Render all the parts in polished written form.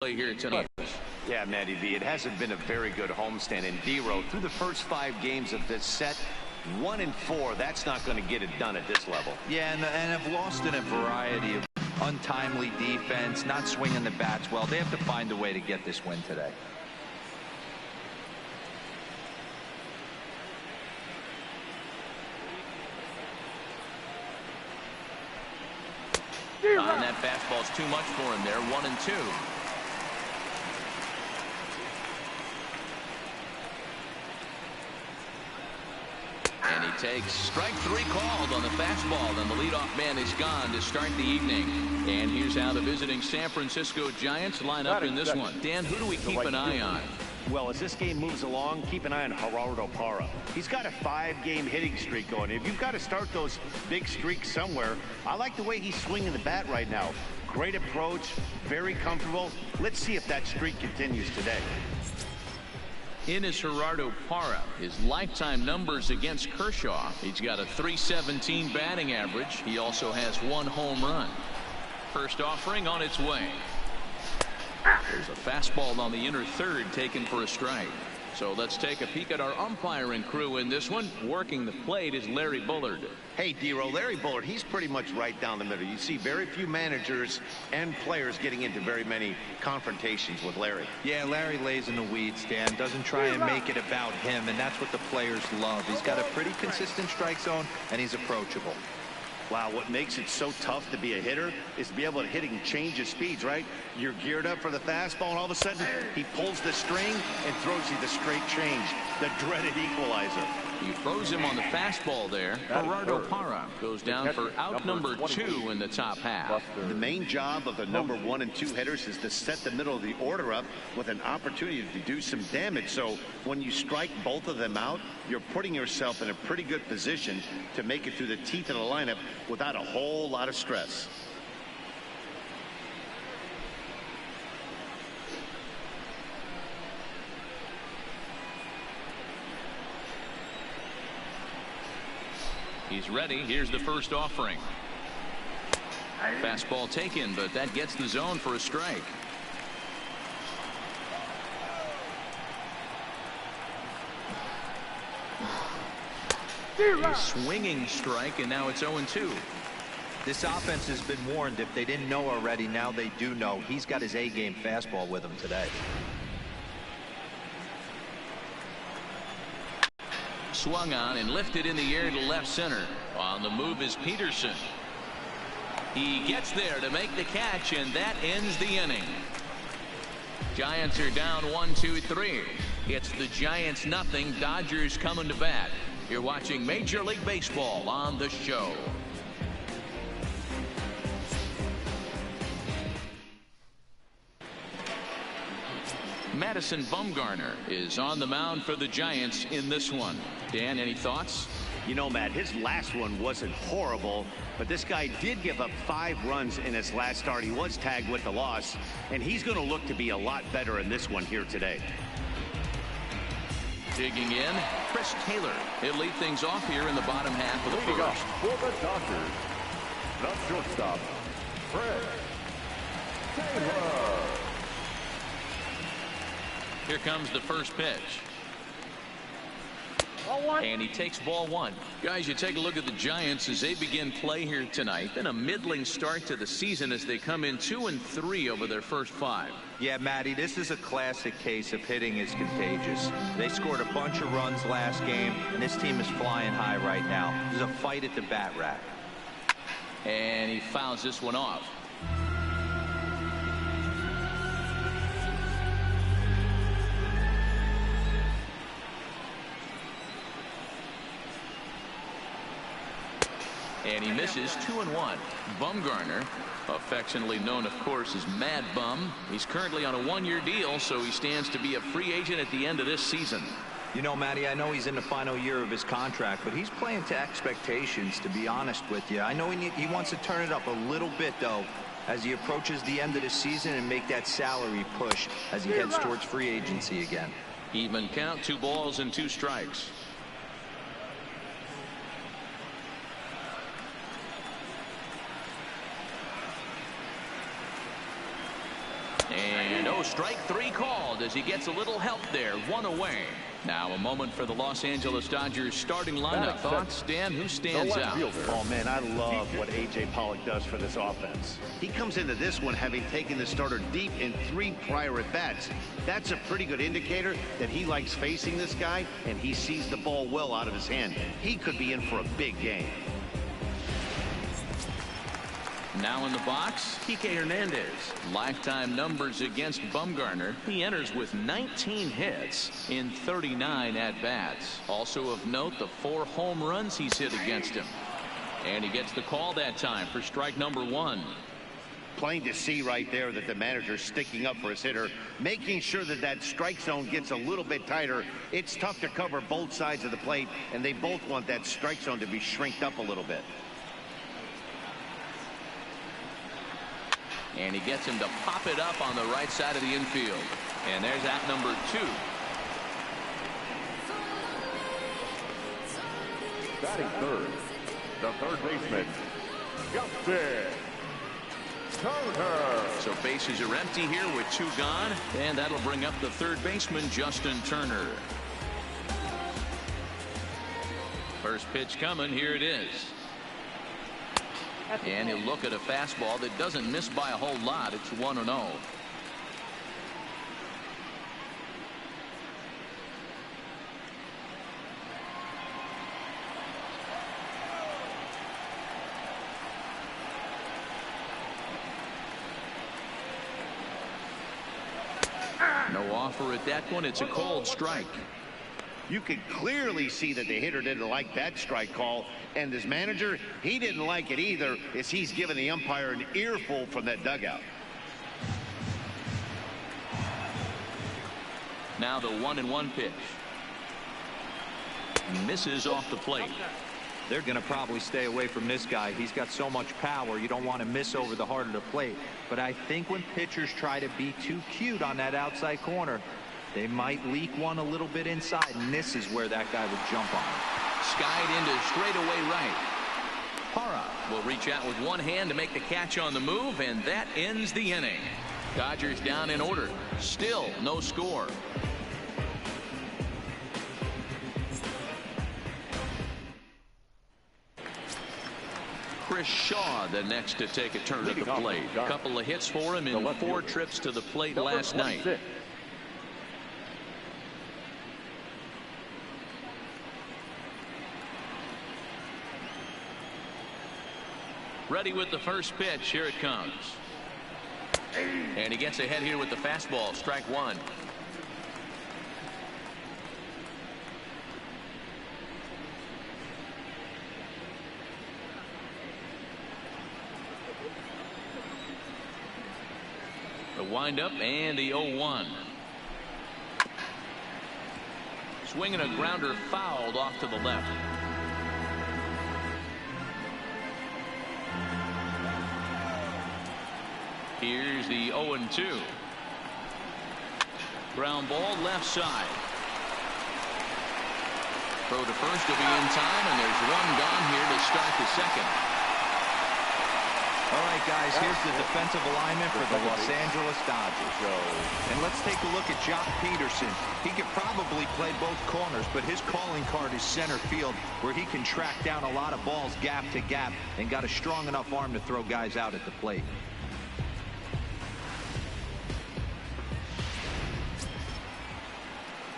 play here tonight. Yeah, Matty V, it hasn't been a very good homestand. And D-Row, through the first 5 games of this set, 1-4, that's not going to get it done at this level. Yeah, and have lost in a variety of untimely defense, not swinging the bats well. They have to find a way to get this win today. And that fastball's too much for him there. 1-2. And he takes strike 3 called on the fastball, and the leadoff man is gone to start the evening. And here's how the visiting San Francisco Giants line up in this one. Dan, who do we keep an eye on? Well, as this game moves along, keep an eye on Gerardo Parra. He's got a 5-game hitting streak going. If you've got to start those big streaks somewhere, I like the way he's swinging the bat right now. Great approach, very comfortable. Let's see if that streak continues today. In is Gerardo Parra. His lifetime numbers against Kershaw. He's got a .317 batting average. He also has 1 home run. First offering on its way. There's a fastball on the inner third taken for a strike. So let's take a peek at our umpiring crew in this one. Working the plate is Larry Bullard. Hey, D-Row, Larry Bullard, he's pretty much right down the middle. You see very few managers and players getting into very many confrontations with Larry. Yeah, Larry lays in the weeds, Dan. Doesn't try and make it about him, and that's what the players love. He's got a pretty consistent strike zone, and he's approachable. Wow, what makes it so tough to be a hitter is to be able to hit and change his speeds, right? You're geared up for the fastball, and all of a sudden, he pulls the string and throws you the straight change, the dreaded equalizer. He throws him on the fastball there. Gerardo Parra goes down for out number 2 in the top half. The main job of the number 1 and 2 hitters is to set the middle of the order up with an opportunity to do some damage. So when you strike both of them out, you're putting yourself in a pretty good position to make it through the teeth of the lineup without a whole lot of stress. He's ready. Here's the first offering. Fastball taken, but that gets the zone for a strike. A swinging strike, and now it's 0-2. This offense has been warned. If they didn't know already, now they do know. He's got his A-game fastball with him today. Swung on and lifted in the air to left center. On the move is Peterson. He gets there to make the catch, and that ends the inning. Giants are down 1-2-3. It's the Giants nothing. Dodgers coming to bat. You're watching Major League Baseball on the show. Madison Bumgarner is on the mound for the Giants in this one. Dan, any thoughts? You know, Matt, his last one wasn't horrible, but this guy did give up 5 runs in his last start. He was tagged with the loss, and he's going to look to be a lot better in this one here today. Digging in, Chris Taylor. He'll lead things off here in the bottom half of the first. For the Dodgers, the shortstop, Chris Taylor. Here comes the first pitch. And he takes ball 1. Guys, you take a look at the Giants as they begin play here tonight. Then a middling start to the season as they come in 2-3 over their first 5. Yeah, Matty, this is a classic case of hitting is contagious. They scored a bunch of runs last game, and this team is flying high right now. There's a fight at the bat rack. And he fouls this one off. And he misses 2-1. Bumgarner, affectionately known, of course, as Mad Bum. He's currently on a 1-year deal, so he stands to be a free agent at the end of this season. You know, Matty, I know he's in the final year of his contract, but he's playing to expectations, to be honest with you. I know he wants to turn it up a little bit, though, as he approaches the end of the season and make that salary push as he heads towards free agency again. Even count, 2 balls and 2 strikes. And So strike three called as he gets a little help there. One away. Now a moment for the Los Angeles Dodgers starting lineup. Thoughts, Dan? Who stands out? Oh, man, I love what A.J. Pollock does for this offense. He comes into this one having taken the starter deep in 3 prior at-bats. That's a pretty good indicator that he likes facing this guy, and he sees the ball well out of his hand. He could be in for a big game. Now in the box, Kike Hernandez. Lifetime numbers against Bumgarner. He enters with 19 hits in 39 at-bats. Also of note, the 4 home runs he's hit against him. And he gets the call that time for strike number 1. Plain to see right there that the manager's sticking up for his hitter, making sure that that strike zone gets a little bit tighter. It's tough to cover both sides of the plate, and they both want that strike zone to be shrinked up a little bit. And he gets him to pop it up on the right side of the infield. And there's at number 2. Batting third, the third baseman, Justin Turner. So bases are empty here with 2 gone. And that'll bring up the third baseman, Justin Turner. First pitch coming. Here it is. And he'll look at a fastball that doesn't miss by a whole lot. It's 1-0. No offer at that one. It's a cold strike. You could clearly see that the hitter didn't like that strike call, and his manager, he didn't like it either, as he's giving the umpire an earful from that dugout. Now the 1-1 pitch. Misses off the plate. They're going to probably stay away from this guy. He's got so much power. You don't want to miss over the heart of the plate. But I think when pitchers try to be too cute on that outside corner, they might leak one a little bit inside, and this is where that guy would jump on. Skied into straightaway right. Parra will reach out with one hand to make the catch on the move, and that ends the inning. Dodgers down in order. Still no score. Chris Shaw the next to take a turn at the plate. A couple of hits for him in 4 trips to the plate last night. Ready with the first pitch. Here it comes. And he gets ahead here with the fastball. Strike 1. The windup and the 0-1. Swinging a grounder fouled off to the left. Here's the 0-2. Ground ball left side. Throw to first will be in time, and there's one gone here to start the second. All right, guys, here's the defensive alignment for the Los Angeles Dodgers. And let's take a look at Jock Peterson. He could probably play both corners, but his calling card is center field, where he can track down a lot of balls gap to gap and got a strong enough arm to throw guys out at the plate.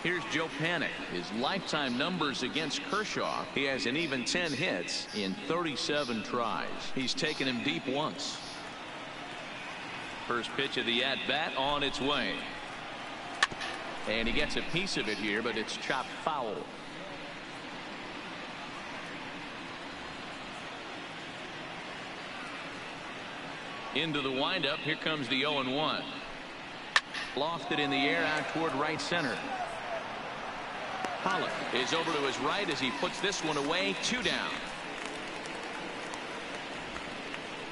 Here's Joe Panik. His lifetime numbers against Kershaw. He has an even 10 hits in 37 tries. He's taken him deep once. First pitch of the at-bat on its way. And he gets a piece of it here, but it's chopped foul. Into the windup. Here comes the 0-1. Lofted in the air out toward right center. Pollock is over to his right as he puts this one away. 2 down.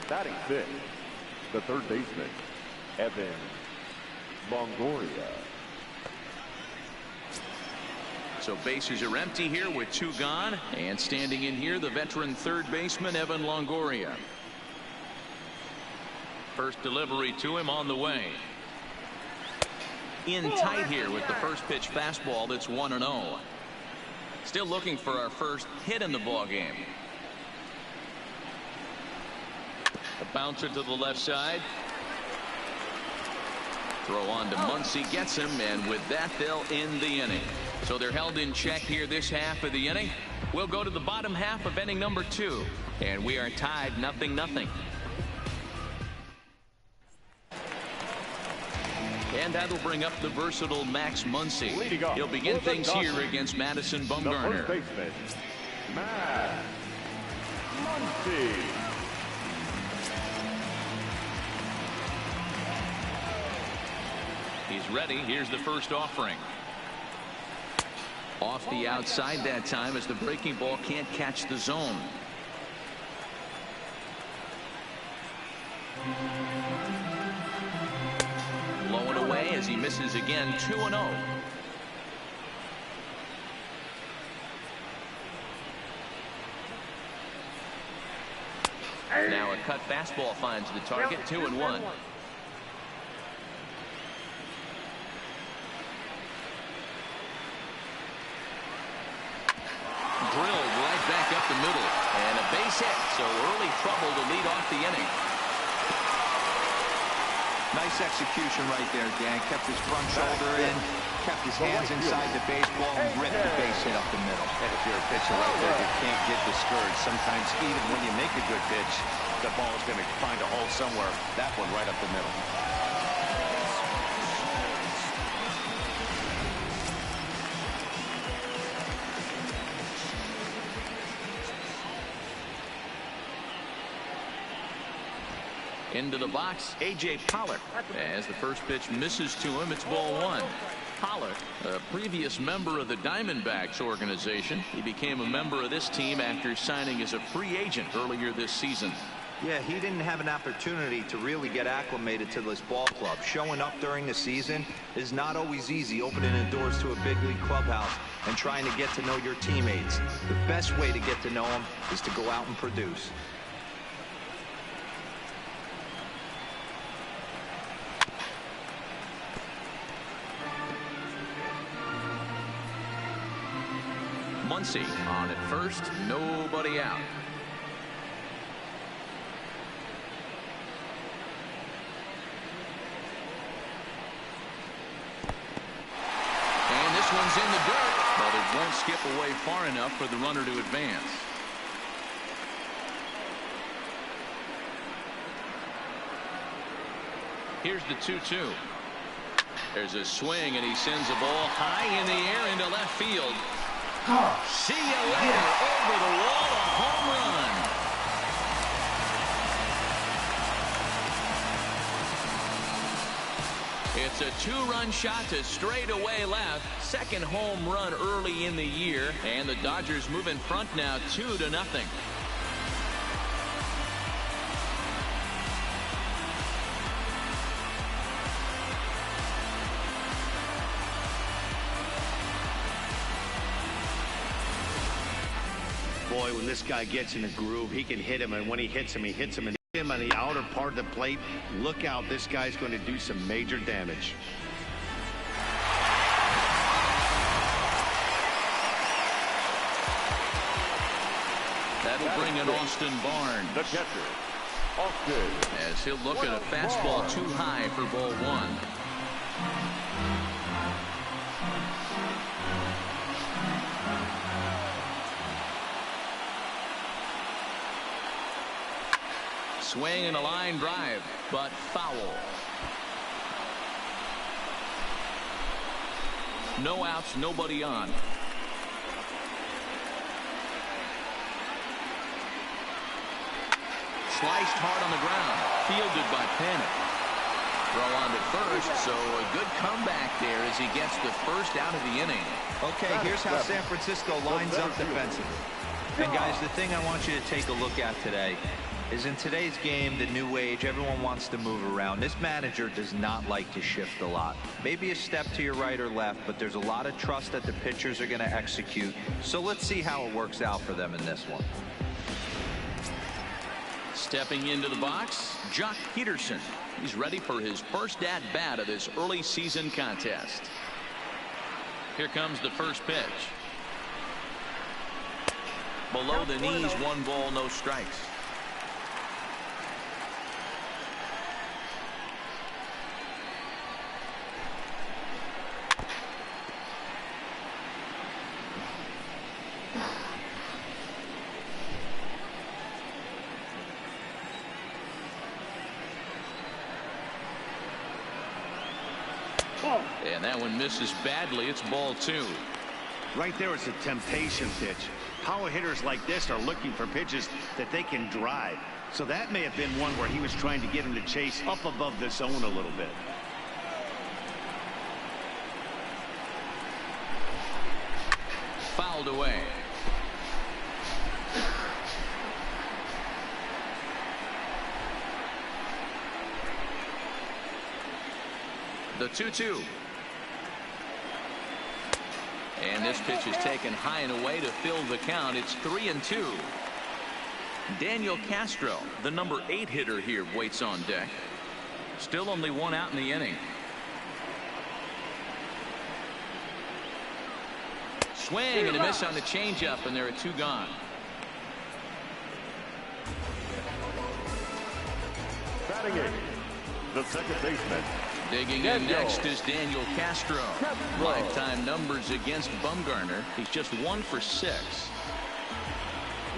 Batting fifth, the third baseman, Evan Longoria. So bases are empty here with 2 gone, and standing in here the veteran third baseman Evan Longoria. First delivery to him on the way. in tight here with the first pitch fastball that's 1-0. Still looking for our first hit in the ball game. A bouncer to the left side. Throw on to Muncy, gets him, and with that they'll end the inning. So they're held in check here this half of the inning. We'll go to the bottom half of inning number 2, and we are tied 0-0. And that'll bring up the versatile Max Muncy. He'll begin things here against Madison Bumgarner. The first baseman, Max Muncy. He's ready. Here's the first offering. Off the outside that time as the breaking ball can't catch the zone. Blowing away as he misses again. 2-0. Now a cut fastball finds the target. 2-1. Drilled right back up the middle, and a base hit, so early trouble to lead off the inning. Nice execution right there, Dan. Kept his front shoulder in, kept his hands inside the baseball, and ripped the base hit up the middle. And if you're a pitcher right there, you can't get discouraged. Sometimes even when you make a good pitch, the ball is going to find a hole somewhere. That one right up the middle. Into the box, A.J. Pollock. As the first pitch misses to him, it's ball 1. Pollock, a previous member of the Diamondbacks organization. He became a member of this team after signing as a free agent earlier this season. Yeah, he didn't have an opportunity to really get acclimated to this ball club. Showing up during the season is not always easy, opening the doors to a big league clubhouse and trying to get to know your teammates. The best way to get to know them is to go out and produce. Muncy on at first, nobody out. And this one's in the dirt, but it won't skip away far enough for the runner to advance. Here's the 2-2. There's a swing, and he sends a ball high in the air into left field. See you later. Over the wall, a home run. It's a 2-run shot to straightaway left. Second home run early in the year, and the Dodgers move in front now 2-0. Boy, when this guy gets in a groove, he can hit him, and when he hits him and him on the outer part of the plate. Look out, this guy's going to do some major damage. That'll bring in Austin Barnes. The catcher, Austin. As he'll look at a fastball too high for ball 1. Swing and a line drive, but foul. No outs, nobody on. Sliced hard on the ground, fielded by Panic. Throw on to first, so a good comeback there as he gets the first out of the inning. Okay, here's how San Francisco lines up defensively. And guys, the thing I want you to take a look at today is in today's game, the new age, everyone wants to move around. This manager does not like to shift a lot. Maybe a step to your right or left, but there's a lot of trust that the pitchers are going to execute. So let's see how it works out for them in this one. Stepping into the box, Jock Peterson. He's ready for his first at-bat of this early season contest. Here comes the first pitch. Below the knees, 1 ball, no strikes. And that one misses badly. It's ball 2. Right there is a temptation pitch. Power hitters like this are looking for pitches that they can drive. So that may have been one where he was trying to get him to chase up above the zone a little bit. Fouled away. The 2-2. And this pitch is taken high and away to fill the count. It's 3-2. Daniel Castro, the number 8 hitter here, waits on deck. Still only 1 out in the inning. Swing and a miss on the changeup, and there are 2 gone. Batting it, the second baseman. Digging in next is Daniel Castro. Lifetime numbers against Bumgarner. He's just 1 for 6.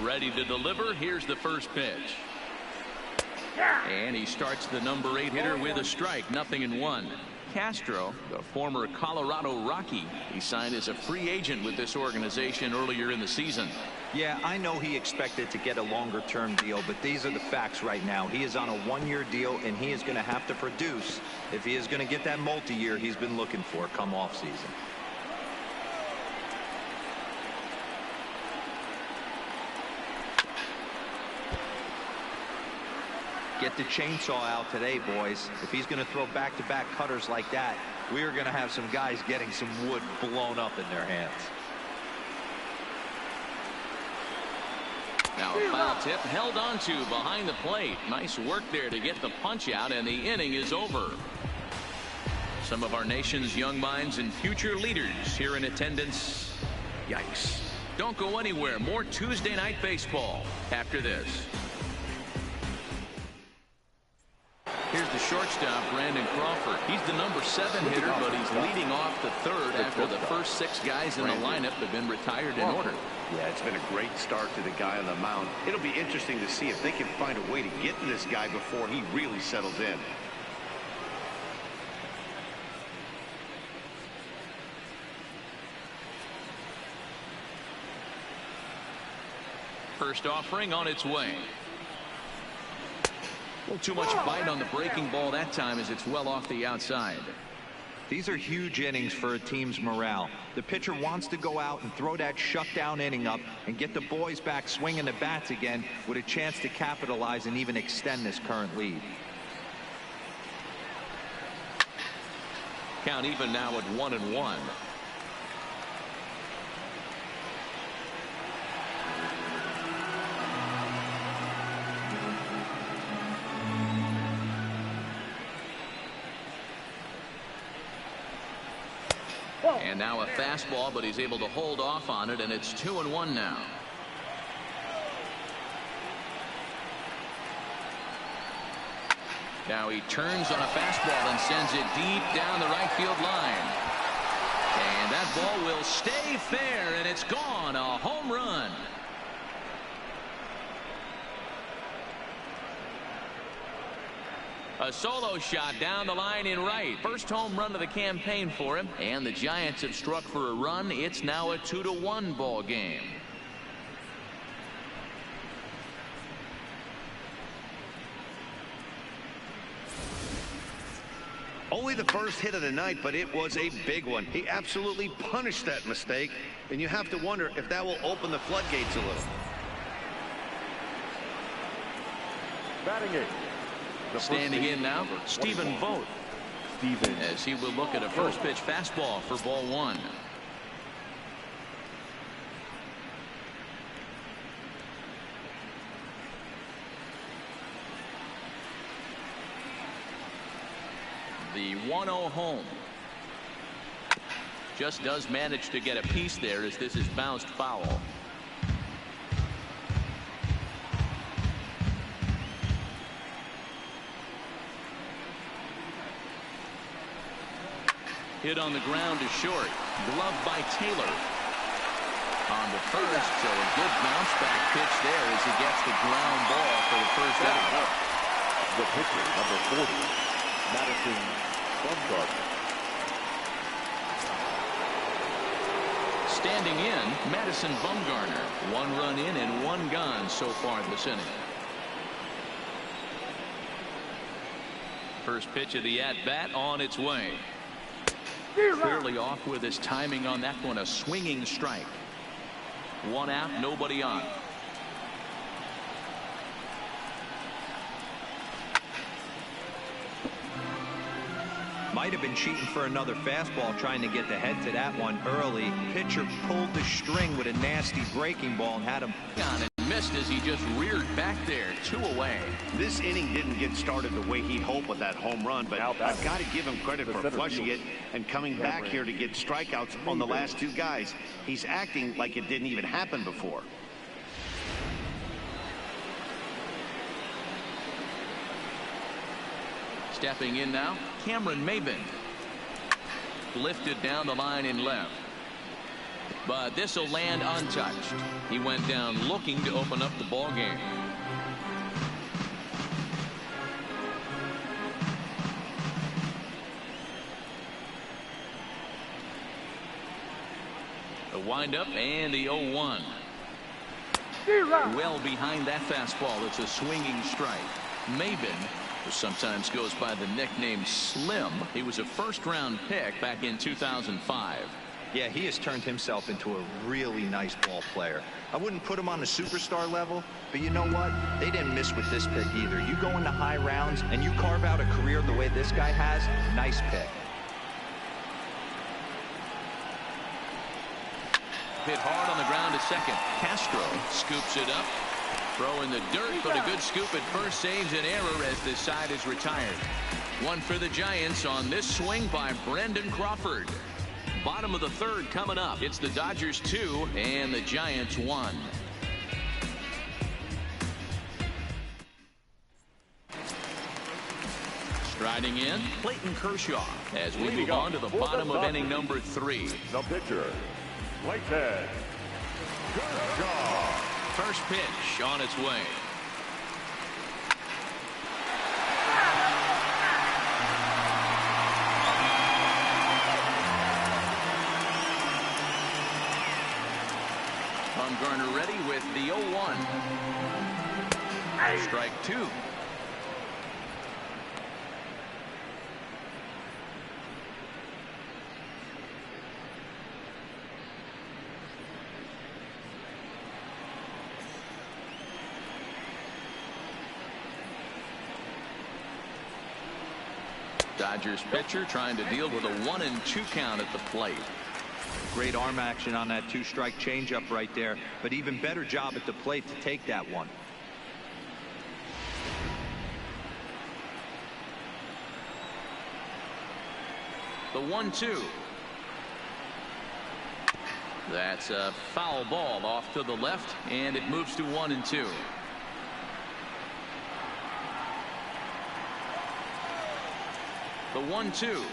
Ready to deliver. Here's the first pitch. And he starts the number 8 hitter with a strike. 0-1. Castro, the former Colorado Rocky, he signed as a free agent with this organization earlier in the season. Yeah, I know he expected to get a longer-term deal, but these are the facts right now. He is on a 1-year deal, and he is going to have to produce if he is going to get that multi-year he's been looking for come off-season. Get the chainsaw out today, boys. If he's going to throw back-to-back cutters like that, we are going to have some guys getting some wood blown up in their hands. Now a foul tip held onto behind the plate. Nice work there to get the punch out, and the inning is over. Some of our nation's young minds and future leaders here in attendance. Yikes. Don't go anywhere. More Tuesday Night Baseball after this. Here's the shortstop, Brandon Crawford. He's the number 7 hitter, but he's leading off the 3rd after the first 6 guys in the lineup have been retired in order. Yeah, it's been a great start to the guy on the mound. It'll be interesting to see if they can find a way to get to this guy before he really settles in. First offering on its way. A little too much bite on the breaking ball that time as it's well off the outside. These are huge innings for a team's morale. The pitcher wants to go out and throw that shutdown inning up and get the boys back swinging the bats again with a chance to capitalize and even extend this current lead. Count even now at 1-1. And now a fastball, but he's able to hold off on it, and it's 2-1 now. Now he turns on a fastball and sends it deep down the right field line. And that ball will stay fair, and it's gone. A home run. A solo shot down the line in right. First home run of the campaign for him. And the Giants have struck for a run. It's now a 2-1 ball game. Only the first hit of the night, but it was a big one. He absolutely punished that mistake. And you have to wonder if that will open the floodgates a little. Batting it. Standing in now, Stephen Vogt, as he will look at a first pitch fastball for ball 1. the 1-0 home. Just does manage to get a piece there as this is bounced foul. Hit on the ground to short. Glove by Taylor. On the first, so a good bounce back pitch there as he gets the ground ball for the first out. The pitcher, number 40, Madison Bumgarner. Standing in, Madison Bumgarner. 1 run in and 1 gone so far this inning. First pitch of the at-bat on its way. Clearly off with his timing on that one. A swinging strike. 1 out, nobody on. Might have been cheating for another fastball, trying to get the head to that one early. Pitcher pulled the string with a nasty breaking ball and had him On and missed as he just reared back there. 2 away. This inning didn't get started the way he'd hoped with that home run, but I've got to give him credit for flushing it and coming back here to get strikeouts on the last 2 guys. He's acting like it didn't even happen before. Stepping in now, Cameron Maybin. Lifted down the line in left. But this will land untouched. He went down looking to open up the ball game. The windup and the 0-1. Well behind that fastball. It's a swinging strike. Maybin, who sometimes goes by the nickname Slim. He was a first-round pick back in 2005. Yeah, he has turned himself into a really nice ball player. I wouldn't put him on the superstar level, but you know what? They didn't miss with this pick either. You go into high rounds and you carve out a career the way this guy has, nice pick. Hit hard on the ground to second. Castro scoops it up. Throw in the dirt, but a good scoop at first saves an error as this side is retired. 1 for the Giants on this swing by Brendan Crawford. Bottom of the 3rd coming up. It's the Dodgers 2 and the Giants 1. Striding in, Clayton Kershaw as we move on to the bottom of inning number 3. The pitcher, Clayton Kershaw. First pitch on its way. Bumgarner ready with the 0-1. Strike 2. Dodgers pitcher trying to deal with a 1-2 count at the plate. Great arm action on that 2-strike changeup right there, but even better job at the plate to take that one. The 1-2. That's a foul ball off to the left, and it moves to 1-2. The 1-2.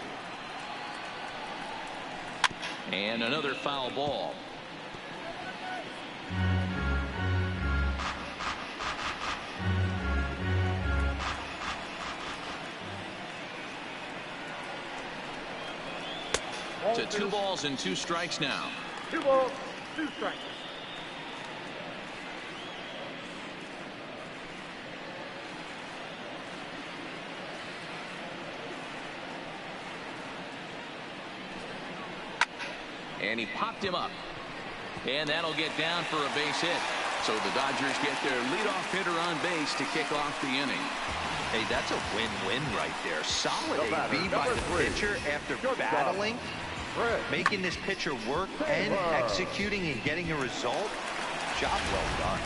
And another foul ball. To 2 balls and 2 strikes now. 2 balls, 2 strikes. And he popped him up. And that'll get down for a base hit. So the Dodgers get their leadoff hitter on base to kick off the inning. Hey, that's a win-win right there. Solid AB by the pitcher after battling, making this pitcher work and executing and getting a result. Job well done.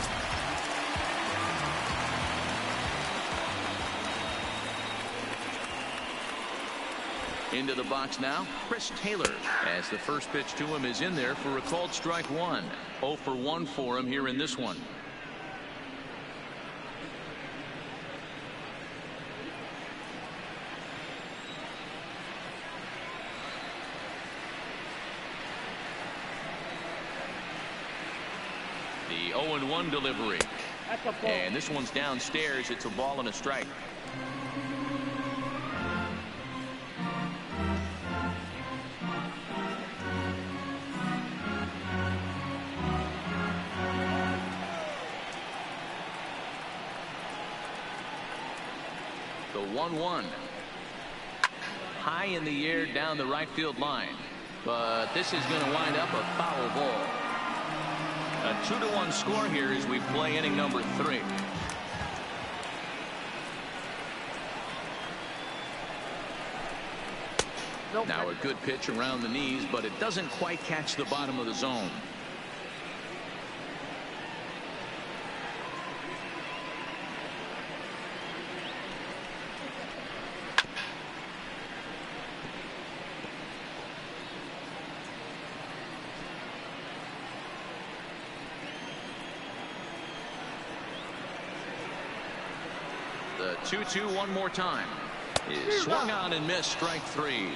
Into the box now, Chris Taylor, as the first pitch to him is in there for a called strike one. 0 for 1 for him here in this one. The 0-1 delivery. And this one's downstairs. It's a ball and a strike. The 1-1. High in the air down the right field line. But this is going to wind up a foul ball. A 2-1 score here as we play inning number 3. Now a good pitch around the knees, but it doesn't quite catch the bottom of the zone. The 2-2 one more time. Is swung on and missed, strike 3.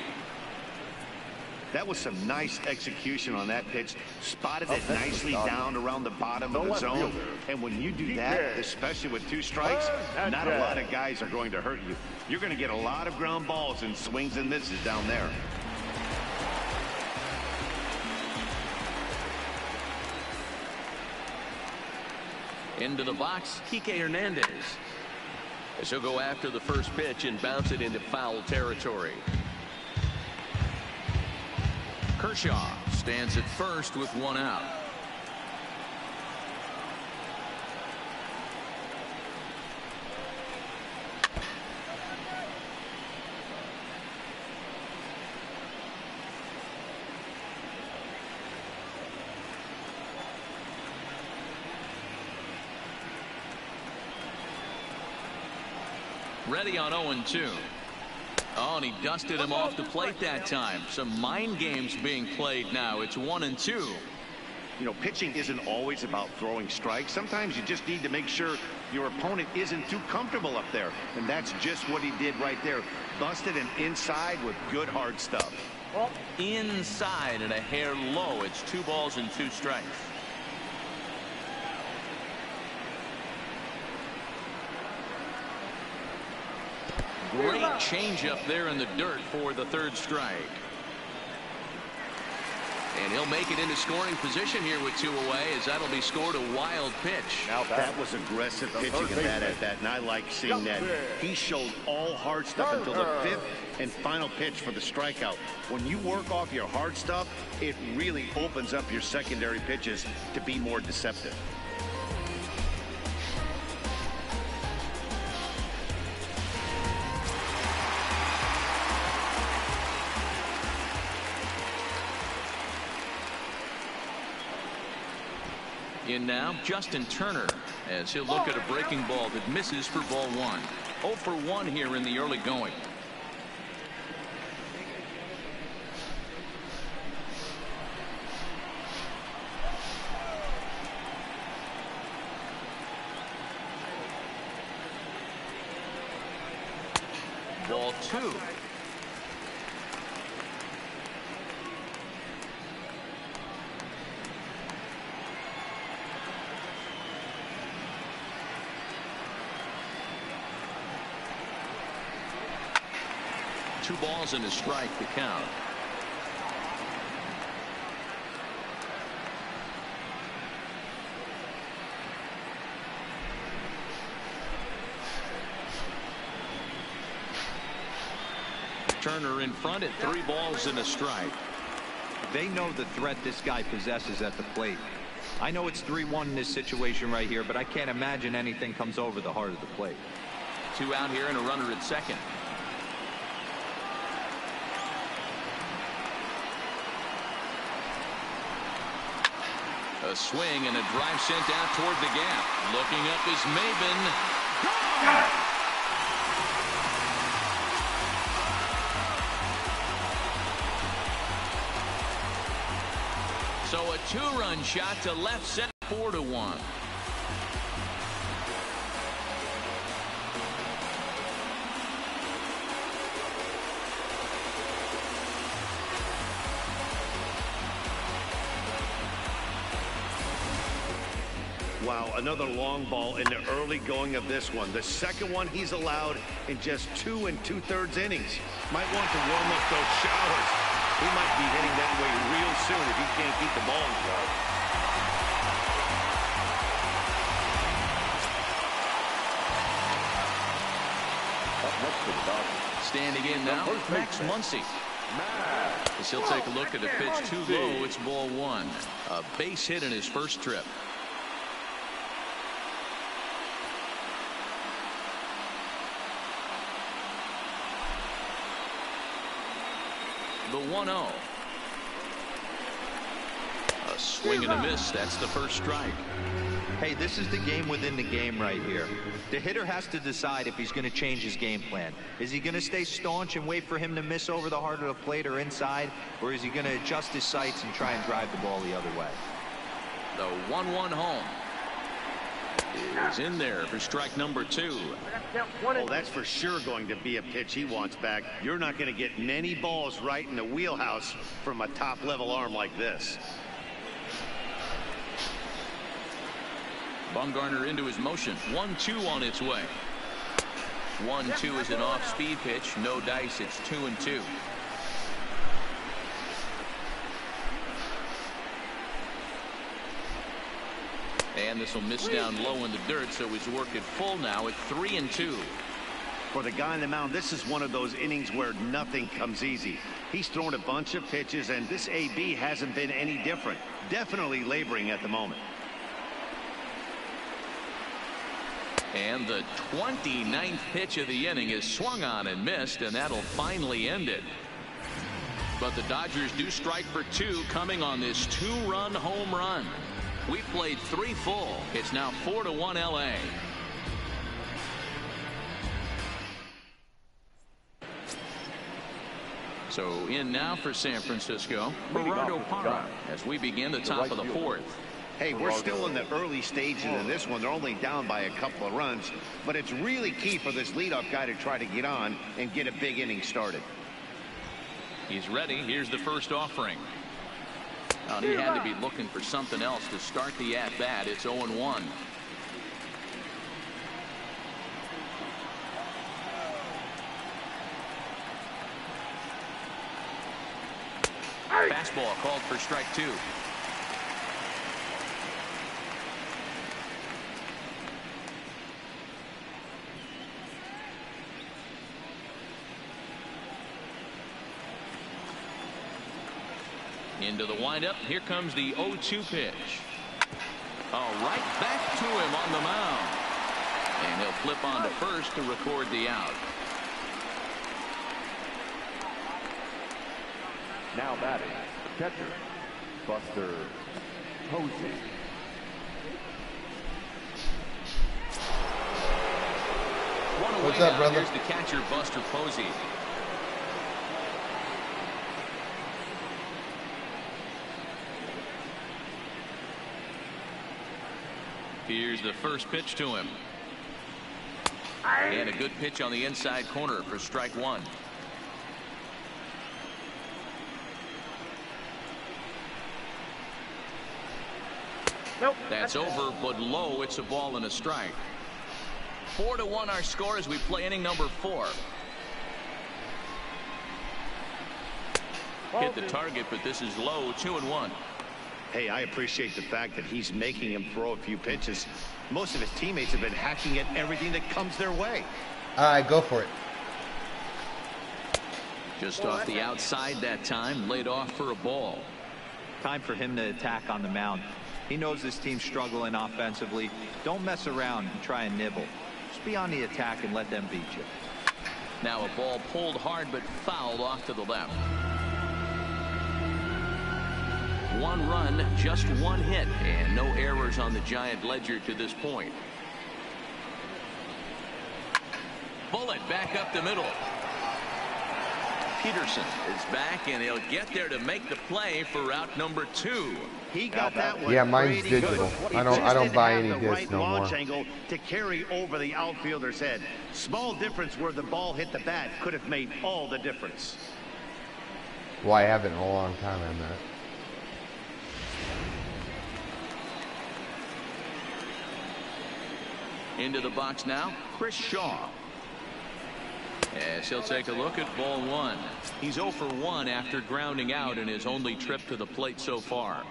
That was some nice execution on that pitch. Spotted it nicely down around the bottom of the zone. And when you do that, especially with 2 strikes, not a lot of guys are going to hurt you. You're going to get a lot of ground balls and swings and misses down there. Into the box, Kike Hernandez. As he'll go after the first pitch and bounce it into foul territory. Kershaw stands at first with 1 out. Ready on 0-2. Oh, and he dusted him off the plate that time. Some mind games being played now. It's 1-2. You know, pitching isn't always about throwing strikes. Sometimes you just need to make sure your opponent isn't too comfortable up there. And that's just what he did right there. Busted him inside with good hard stuff. Inside and a hair low. It's 2 balls and 2 strikes. Great changeup there in the dirt for the 3rd strike. And he'll make it into scoring position here with 2 away, as that'll be scored a wild pitch. Now that was aggressive pitching in that at bat, and I like seeing that. He showed all hard stuff until the 5th and final pitch for the strikeout. When you work off your hard stuff, it really opens up your secondary pitches to be more deceptive. In now, Justin Turner, as he'll look at a breaking ball that misses for ball 1. 0 for 1 here in the early going. Ball 2. Two balls and a strike to count. Turner in front at 3 balls and a strike. They know the threat this guy possesses at the plate. I know it's 3-1 in this situation right here, but I can't imagine anything comes over the heart of the plate. 2 out here and a runner at second. A swing and a drive sent out toward the gap. Looking up is Maben. So a two-run shot to left center, 4-1. Wow, another long ball in the early going of this one. The second one he's allowed in just 2 2/3 innings. Might want to warm up those showers. He might be hitting that way real soon if he can't keep the ball in play. Up next to the Dodgers. Standing in now, Max Muncy. As he'll take a look at the pitch too low, it's ball 1. A base hit in his first trip. The 1-0. A swing and a miss. That's the first strike. Hey, this is the game within the game right here. The hitter has to decide if he's going to change his game plan. Is he going to stay staunch and wait for him to miss over the heart of the plate or inside? Or is he going to adjust his sights and try and drive the ball the other way? The 1-1 home is in there for strike number 2. Oh, that's for sure going to be a pitch he wants back. You're not going to get many balls right in the wheelhouse from a top-level arm like this. Bumgarner into his motion. 1-2 on its way. 1-2 is an off-speed pitch. No dice. It's 2-2. And this will miss down low in the dirt, so he's working full now at 3-2. For the guy on the mound, this is one of those innings where nothing comes easy. He's thrown a bunch of pitches, and this AB hasn't been any different. Definitely laboring at the moment. And the 29th pitch of the inning is swung on and missed, and that'll finally end it. But the Dodgers do strike for 2 coming on this 2-run home run. We played 3 full. It's now 4-1 LA. So in now for San Francisco, Gerardo Parra as we begin the top of the 4th. Hey, we're still in the early stages of this one. They're only down by a couple of runs, but it's really key for this leadoff guy to try to get on and get a big inning started. He's ready. Here's the first offering. He had to be looking for something else to start the at-bat. It's 0-1. Fastball called for strike 2. Into the windup. Here comes the 0-2 pitch. Right back to him on the mound. And he'll flip on to first to record the out. Now batting, catcher, Buster Posey. What's up, brother? Here's the catcher, Buster Posey. Here's the first pitch to him. And a good pitch on the inside corner for strike 1. Nope. That's over, but low. It's a ball and a strike. 4-1 our score as we play inning number 4. Hit the target, but this is low. 2-1. Hey, I appreciate the fact that he's making him throw a few pitches. Most of his teammates have been hacking at everything that comes their way. All right, go for it. Just off the outside that time, laid off for a ball. Time for him to attack on the mound. He knows this team's struggling offensively. Don't mess around and try and nibble. Just be on the attack and let them beat you. Now a ball pulled hard but fouled off to the left. 1 run, just 1 hit, and no errors on the Giant ledger to this point. Bullet back up the middle. Peterson is back, and he'll get there to make the play for route number 2. He got that one. Yeah, mine's pretty digital. good. I don't buy any the disc right no more. launch angle to carry over the outfielder's head. Small difference where the ball hit the bat could have made all the difference. Well, I haven't in a long time, I meant. Into the box now, Chris Shaw. As he'll take a look at ball 1. He's 0 for 1 after grounding out in his only trip to the plate so far.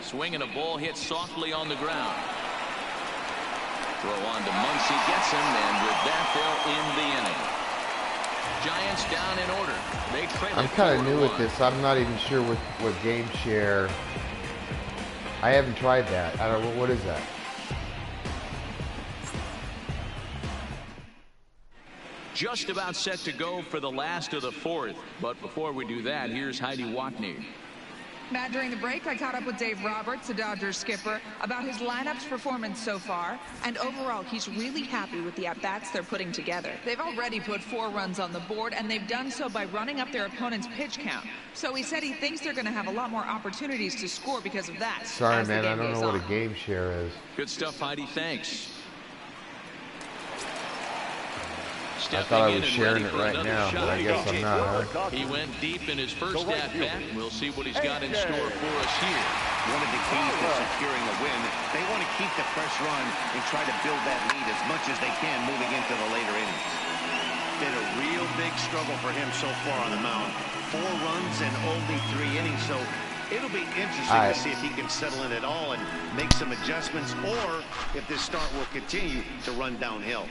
Swinging a ball hit softly on the ground. Throw on to Muncy, gets him, and with that they'll end the inning. Giants down in order. They trail. I'm kind of new at this. I'm not even sure what game share. I haven't tried that. I don't know what is that. Just about set to go for the last of the 4th. But before we do that, here's Heidi Watney. Matt, during the break, I caught up with Dave Roberts, the Dodgers skipper, about his lineup's performance so far. And overall, he's really happy with the at-bats they're putting together. They've already put 4 runs on the board, and they've done so by running up their opponent's pitch count. So he said he thinks they're going to have a lot more opportunities to score because of that. Sorry, man, I don't know what a game share is. Good stuff, Heidi. Thanks. I thought I was sharing it right now, but I guess I'm not, huh? He went deep in his first at-bat. We'll see what he's got in store for us here. One of the keys to securing a win, they want to keep the fresh run and try to build that lead as much as they can moving into the later innings. Been a real big struggle for him so far on the mound. 4 runs and only 3 innings, so it'll be interesting to see if he can settle in at all and make some adjustments, or if this start will continue to run downhill.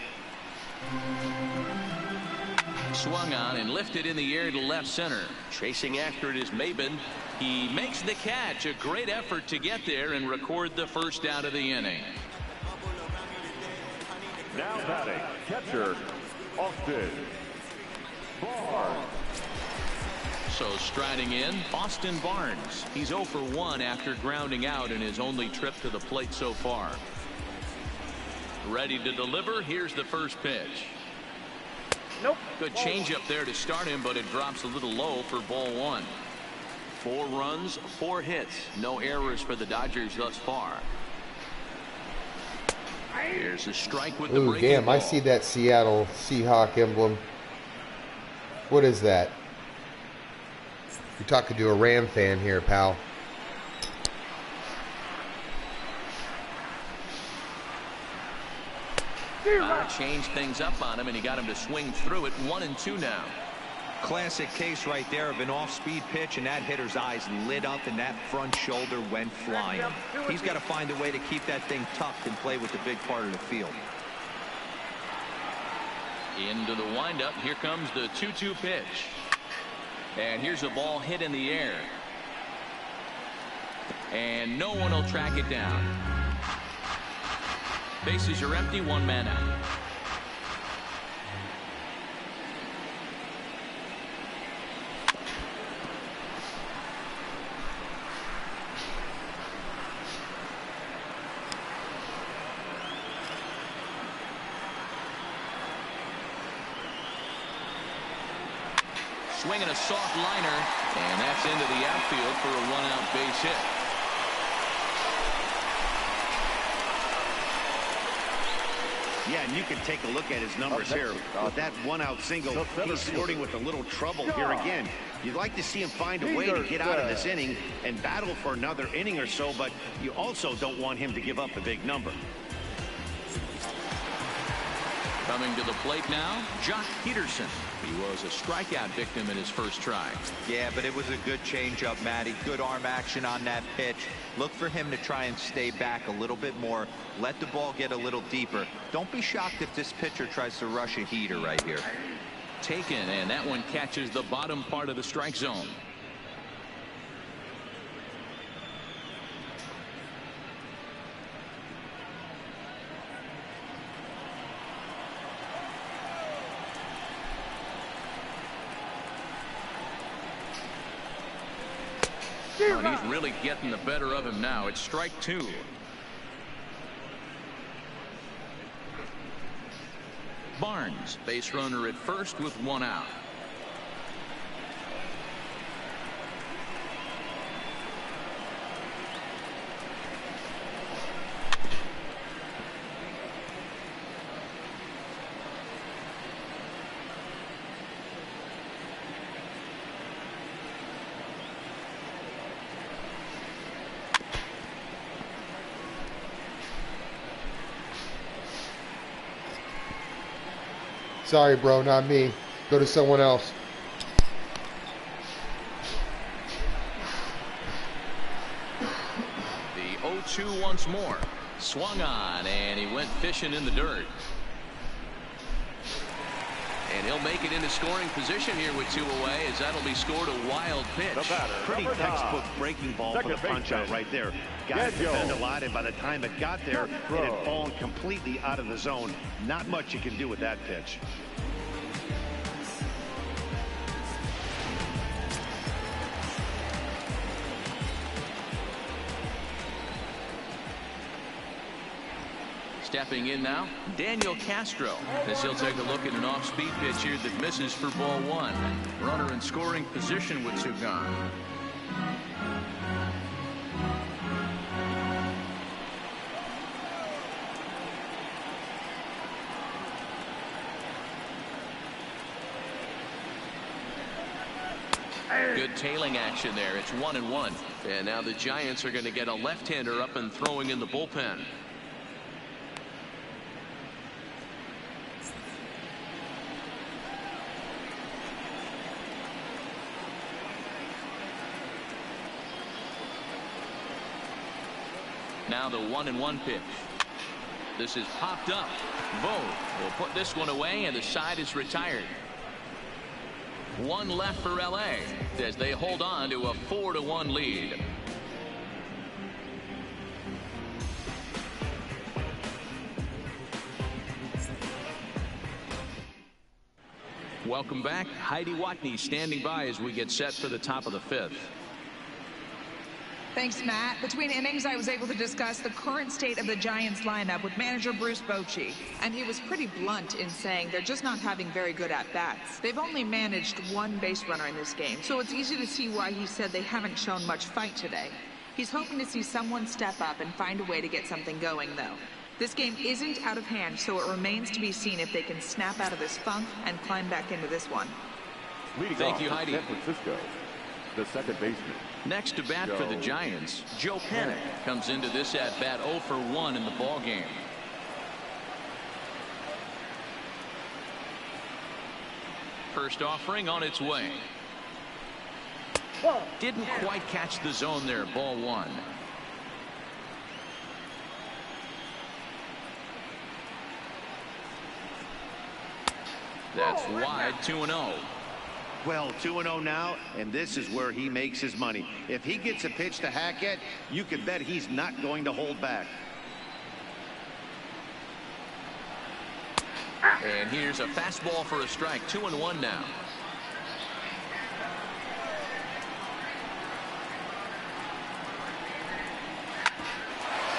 Swung on and lifted in the air to left center. Chasing after it is Maben. He makes the catch. A great effort to get there and record the first out of the inning. Now batting, catcher, Austin Barnes. So striding in, Austin Barnes. He's 0 for 1 after grounding out in his only trip to the plate so far. Ready to deliver. Here's the first pitch. Nope. Good changeup there to start him, but it drops a little low for ball 1. 4 runs, 4 hits. No errors for the Dodgers thus far. Here's a strike with the breaking damn, ball. I see that Seattle Seahawk emblem. What is that? You're talking to a Ram fan here, pal. Changed things up on him, and he got him to swing through it. 1-2 now. Classic case right there of an off-speed pitch, and that hitter's eyes lit up and that front shoulder went flying. He's got to find a way to keep that thing tucked and play with the big part of the field. Into the windup. Here comes the 2-2 pitch. And here's a ball hit in the air. And no one will track it down. Bases are empty, 1 man out. Swinging a soft liner, and that's into the outfield for a 1-out base hit. Yeah, and you can take a look at his numbers here. With that 1-out single, he's flirting with a little trouble here again. You'd like to see him find a way to get out of this inning and battle for another inning or so, but you also don't want him to give up a big number. Coming to the plate now, Jock Peterson. He was a strikeout victim in his first try. Yeah, but it was a good changeup, Matty. Good arm action on that pitch. Look for him to try and stay back a little bit more. Let the ball get a little deeper. Don't be shocked if this pitcher tries to rush a heater right here. Taken, and that one catches the bottom part of the strike zone. Oh, and he's really getting the better of him now. It's strike 2. Barnes, base runner at first with 1 out. Sorry, bro, not me. Go to someone else. The 0-2 once more. Swung on, and he went fishing in the dirt. And he'll make it into scoring position here with 2 away, as that'll be scored a wild pitch. Pretty textbook breaking ball for the punch out right there. Got to defend a lot, and by the time it got there, it had fallen completely out of the zone. Not much you can do with that pitch. Stepping in now, Daniel Castro, as he'll take a look at an off-speed pitch here that misses for ball 1. Runner in scoring position with 2 gone. Good tailing action there. It's 1-1. And now the Giants are going to get a left-hander up and throwing in the bullpen. Now the 1-1 pitch. This is popped up. Vogt will put this one away, and the side is retired. 1 left for LA as they hold on to a 4-1 lead. Welcome back. Heidi Watney standing by as we get set for the top of the 5th. Thanks, Matt. Between innings, I was able to discuss the current state of the Giants lineup with manager Bruce Bochy, and he was pretty blunt in saying they're just not having very good at-bats. They've only managed 1 base runner in this game, so it's easy to see why he said they haven't shown much fight today. He's hoping to see someone step up and find a way to get something going, though. This game isn't out of hand, so it remains to be seen if they can snap out of this funk and climb back into this one. Thank you, Heidi. San Francisco, the second baseman. Next to bat for the Giants, Joe Panik comes into this at-bat 0 for 1 in the ballgame. First offering on its way. Didn't quite catch the zone there, ball 1. That's wide, 2-0. Well, 2-0 now, and this is where he makes his money. If he gets a pitch to Hackett, you can bet he's not going to hold back. And here's a fastball for a strike. 2-1 now.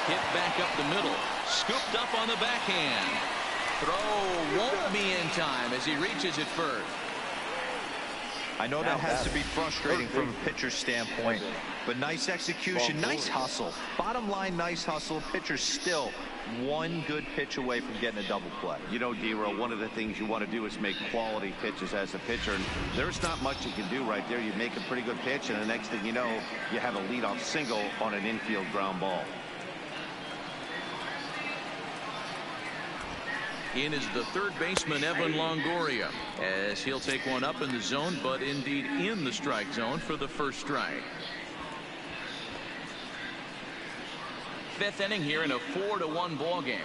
Hit back up the middle. Scooped up on the backhand. Throw won't be in time as he reaches it first. I know that has to be frustrating from a pitcher's standpoint, but nice execution, nice hustle. Bottom line, nice hustle. Pitcher's still 1 good pitch away from getting a double play. You know, D-Roll, one of the things you want to do is make quality pitches as a pitcher, and there's not much you can do right there. You make a pretty good pitch, and the next thing you know, you have a leadoff single on an infield ground ball. In is the third baseman, Evan Longoria, as he'll take one up in the zone, but indeed in the strike zone for the first strike. 5th inning here in a 4-1 ball game.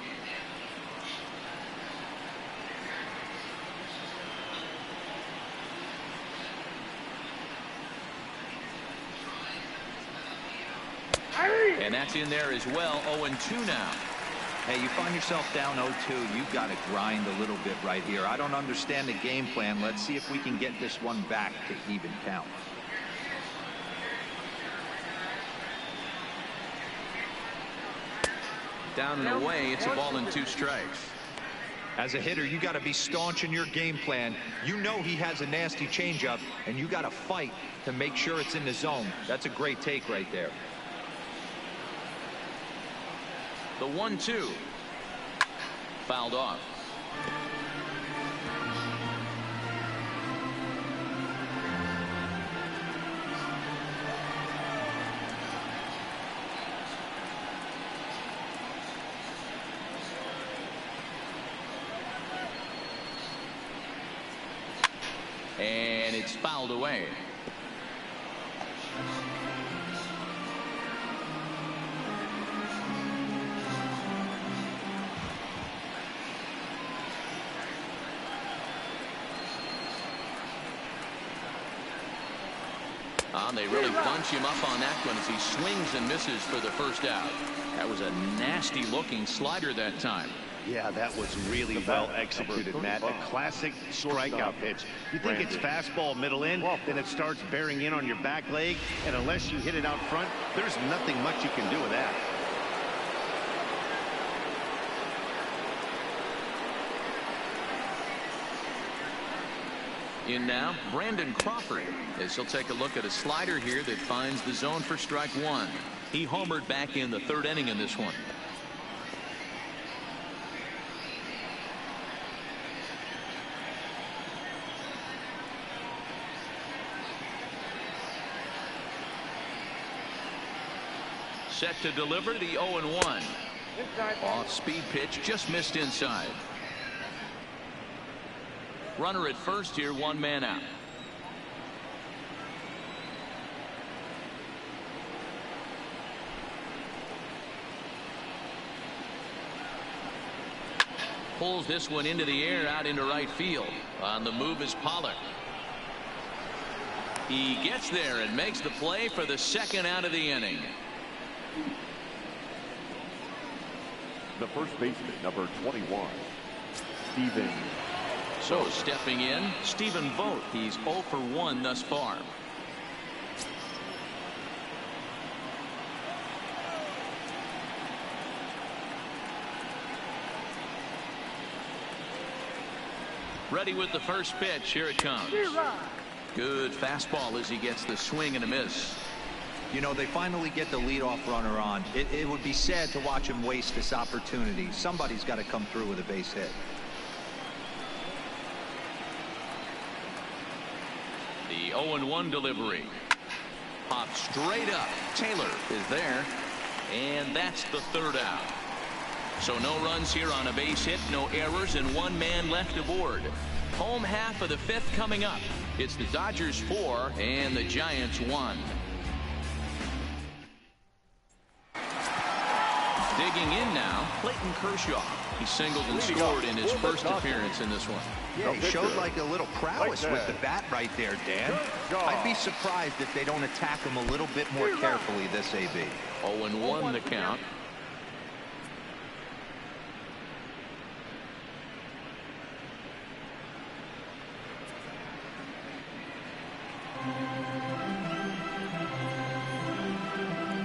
And that's in there as well. 0-2 now. Hey, you find yourself down 0-2, you've got to grind a little bit right here. I don't understand the game plan. Let's see if we can get this one back to even count. Down and away, it's a ball and 2 strikes. As a hitter, you got to be staunch in your game plan. You know he has a nasty changeup, and you got to fight to make sure it's in the zone. That's a great take right there. The 1-2. Fouled off. And it's fouled away. They really bunch him up on that one as he swings and misses for the first out. That was a nasty looking slider that time. Yeah, that was really well executed, Matt. A classic strikeout pitch. You think it's fastball middle in, then it starts bearing in on your back leg, and unless you hit it out front, there's nothing much you can do with that. In now, Brandon Crawford, as he'll take a look at a slider here that finds the zone for strike 1. He homered back in the 3rd inning in this one. Set to deliver the 0-1. Off-speed pitch, just missed inside. Runner at first here, 1 man out. Pulls this one into the air out into right field. On the move is Pollard. He gets there and makes the play for the 2nd out of the inning. The first baseman, number 21, Steven. So stepping in, Stephen Vogt. He's 0 for 1 thus far. Ready with the first pitch. Here it comes. Good fastball as he gets the swing and a miss. You know, they finally get the leadoff runner on. It would be sad to watch him waste this opportunity. Somebody's got to come through with a base hit. The 0-1 delivery. Popped straight up. Taylor is there. And that's the 3rd out. So no runs here on a base hit, no errors, and 1 man left aboard. Home half of the 5th coming up. It's the Dodgers 4 and the Giants 1. Digging in now, Clayton Kershaw. He singled and scored in his first appearance in this one. Yeah, he showed like a little prowess with the bat right there, Dan. I'd be surprised if they don't attack him a little bit more carefully this AB. 0-1 the count.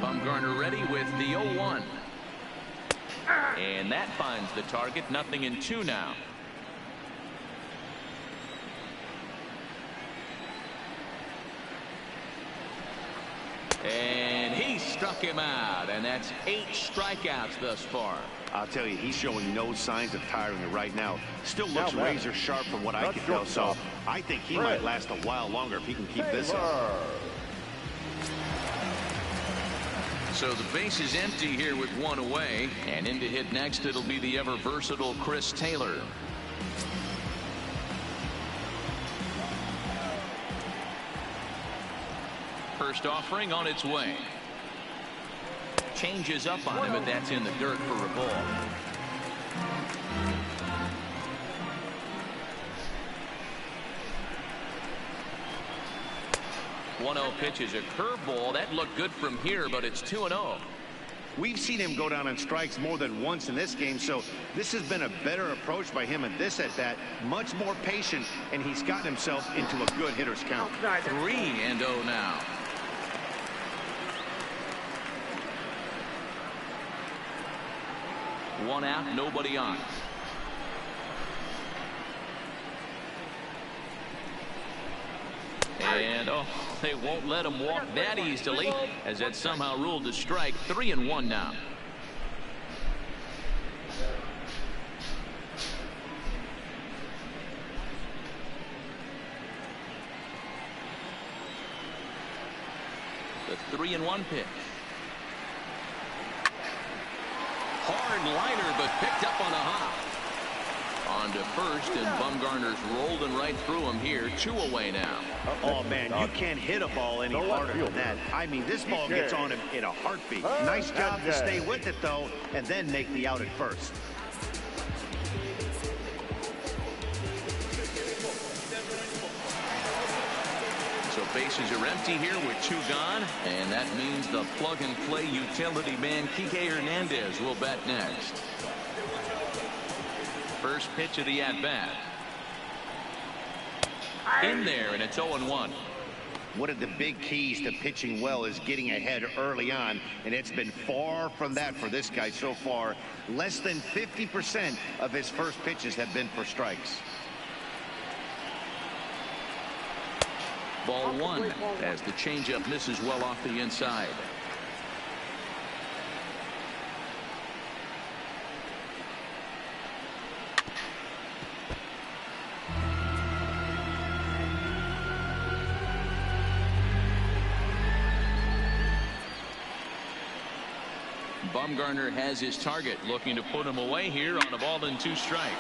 Bumgarner ready with the 0-1. And that finds the target. 0-2 now. And he struck him out, and that's 8 strikeouts thus far. I'll tell you, he's showing no signs of tiring it right now. Still looks razor sharp from what I can tell, so I think he might last a while longer if he can keep this up. So the base is empty here with 1 away, and in to hit next it'll be the ever versatile Chris Taylor. First offering on its way. Changes up on him, but that's in the dirt for a ball. .0 pitch is a curveball. That looked good from here, but it's 2-0. We've seen him go down on strikes more than once in this game, so this has been a better approach by him at this at-bat. Much more patient, and he's gotten himself into a good hitter's count. 3-0 now. One out, nobody on. And, oh, they won't let him walk that easily, as that somehow ruled a strike. 3-1 now. The 3-1 pitch. Hard liner, but picked up on a hop. On to first, and Bumgarner's rolling right through him here. 2 away now. Oh, man, you can't hit a ball any harder than that. I mean, this ball gets on him in a heartbeat. Nice job to stay with it, though, and then make the out at first. So bases are empty here with 2 gone, and that means the plug-and-play utility man Kike Hernandez will bat next. First pitch of the at-bat. In there, and it's 0-1. One of the big keys to pitching well is getting ahead early on, and it's been far from that for this guy so far. Less than 50% of his first pitches have been for strikes. Ball 1 as the changeup misses well off the inside. Bumgarner has his target, looking to put him away here on a ball and 2 strikes.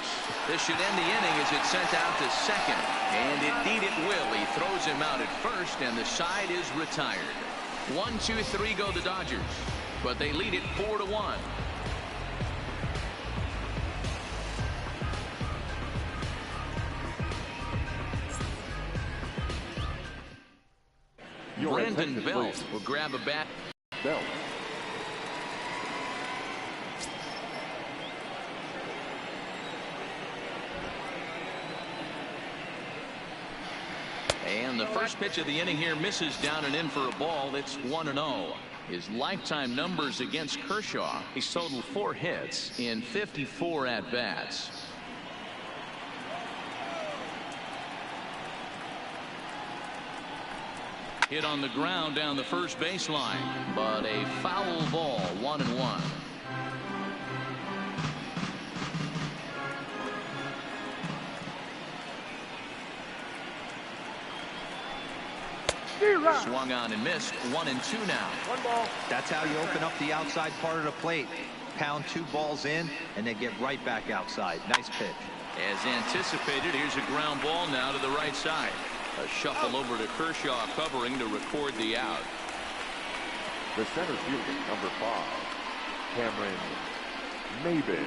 This should end the inning as it's sent out to second. And indeed it will. He throws him out at first, and the side is retired. 1, 2, 3 go the Dodgers, but they lead it 4-1. Brandon Belt will grab a bat. Belt. And the first pitch of the inning here misses down and in for a ball. It's 1-0. His lifetime numbers against Kershaw, he's totaled 4 hits in 54 at-bats. Hit on the ground down the first baseline, but a foul ball. 1-1. Swung on and missed. 1-2 now. 1 ball. That's how you open up the outside part of the plate. Pound 2 balls in and then get right back outside. Nice pitch. As anticipated, here's a ground ball now to the right side. A shuffle over to Kershaw covering to record the out. The center fielder, number 5, Cameron Maybin.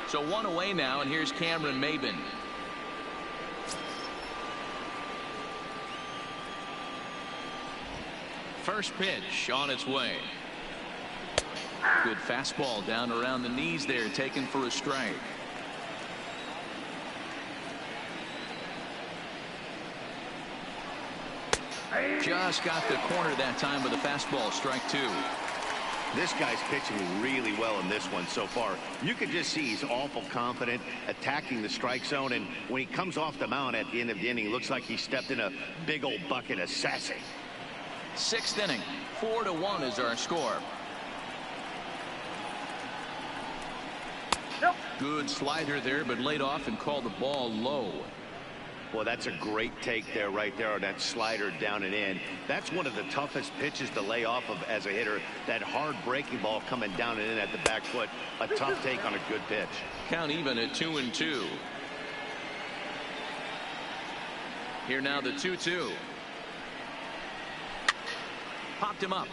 So 1 away now, and here's Cameron Maybin. First pitch on its way. Good fastball down around the knees there, taken for a strike. Just got the corner that time with a fastball. Strike 2. This guy's pitching really well in this one so far. You can just see he's awful confident, attacking the strike zone, and when he comes off the mound at the end of the inning, looks like he stepped in a big old bucket of sassy. 6th inning. 4-1 is our score. Nope. Good slider there, but laid off and called the ball low. Well, that's a great take there, right there, on that slider down and in. That's one of the toughest pitches to lay off of as a hitter. That hard breaking ball coming down and in at the back foot. A tough take on a good pitch. Count even at 2-2. Here now the 2-2. Popped him up.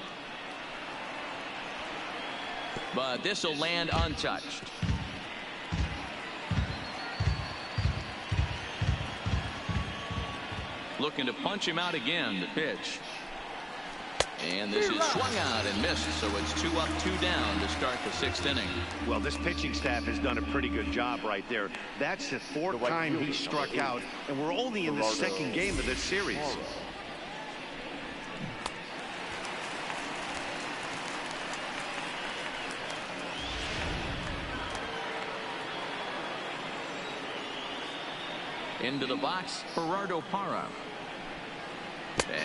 But this will land untouched. Looking to punch him out again. The pitch. And this is swung out and missed, so it's 2 up, 2 down to start the 6th inning. Well, this pitching staff has done a pretty good job right there. That's the 4th time he struck out, and we're only in the 2nd game of this series. Into the box, Gerardo Parra.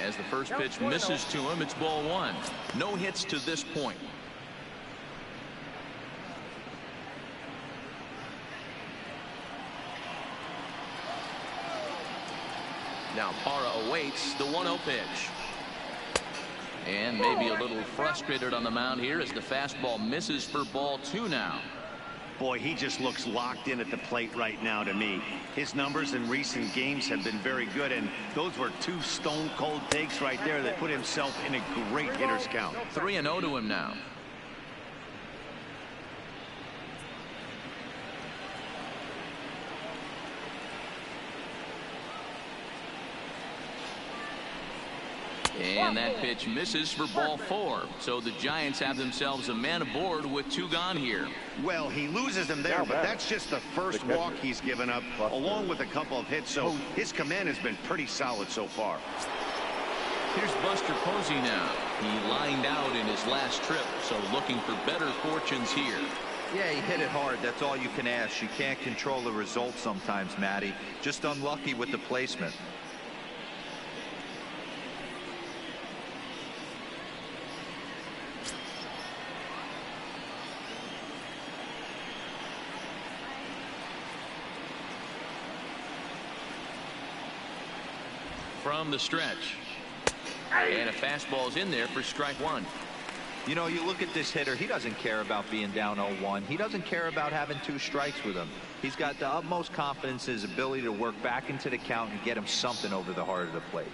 As the first pitch misses to him, it's ball one. No hits to this point. Now Parra awaits the 1-0 pitch. And maybe a little frustrated on the mound here as the fastball misses for ball two now. Boy, he just looks locked in at the plate right now to me. His numbers in recent games have been very good, and those were two stone-cold takes right there that put himself in a great hitter's count. 3-0 to him now. And that pitch misses for ball four. So the Giants have themselves a man aboard with two gone here. Well, he loses them there, but that's just the first walk he's given up, along with a couple of hits. So his command has been pretty solid so far. Here's Buster Posey now. He lined out in his last trip, so looking for better fortunes here. Yeah, he hit it hard. That's all you can ask. You can't control the result sometimes, Matty. Just unlucky with the placement. From the stretch. And a fastball's in there for strike one. You know, you look at this hitter, he doesn't care about being down 0-1. He doesn't care about having two strikes with him. He's got the utmost confidence in his ability to work back into the count and get him something over the heart of the plate.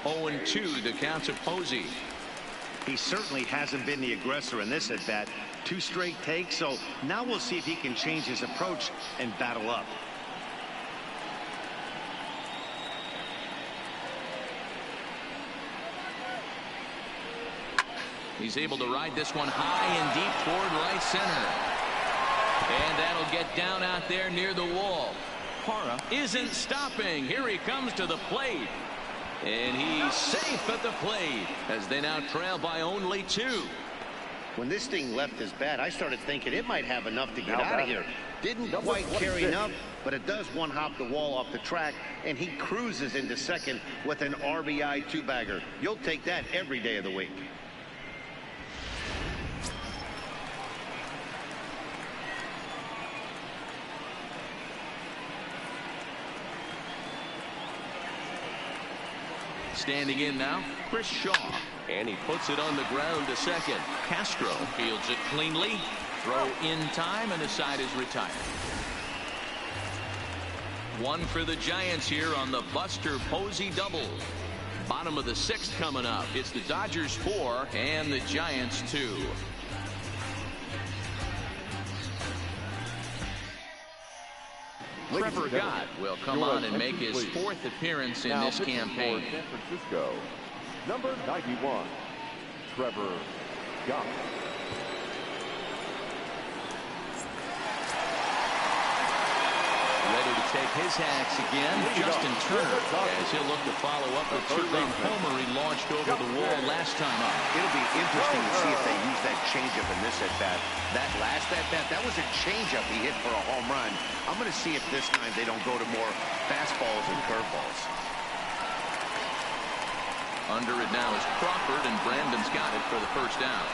Oh, 0-2, the count to Posey. He certainly hasn't been the aggressor in this at bat. Two straight takes, so now we'll see if he can change his approach and battle up. He's able to ride this one high and deep toward right center. And that'll get down out there near the wall. Parra isn't stopping. Here he comes to the plate. And he's safe at the plate as they now trail by only 2. When this thing left his bat, I started thinking it might have enough to get out of here. Didn't quite carry enough, but it does one-hop the wall off the track, and he cruises into second with an RBI two-bagger. You'll take that every day of the week. Standing in now, Chris Shaw. And he puts it on the ground to second. Castro fields it cleanly. Throw in time, and the side is retired. One for the Giants here on the Buster Posey double. Bottom of the 6th coming up. It's the Dodgers 4 and the Giants 2. Trevor Gott will come on and make his 4th appearance in this campaign. San Francisco, number 91, Trevor Gott. Ready to take his hacks again, Justin Turner, as he'll look to follow up a two-run homer he launched over the wall last time up. It'll be interesting to see if they use that changeup in this at-bat. That last at-bat, that was a changeup he hit for a home run. I'm going to see if this time they don't go to more fastballs and curveballs. Under it now is Crawford, and Brandon's got it for the first down.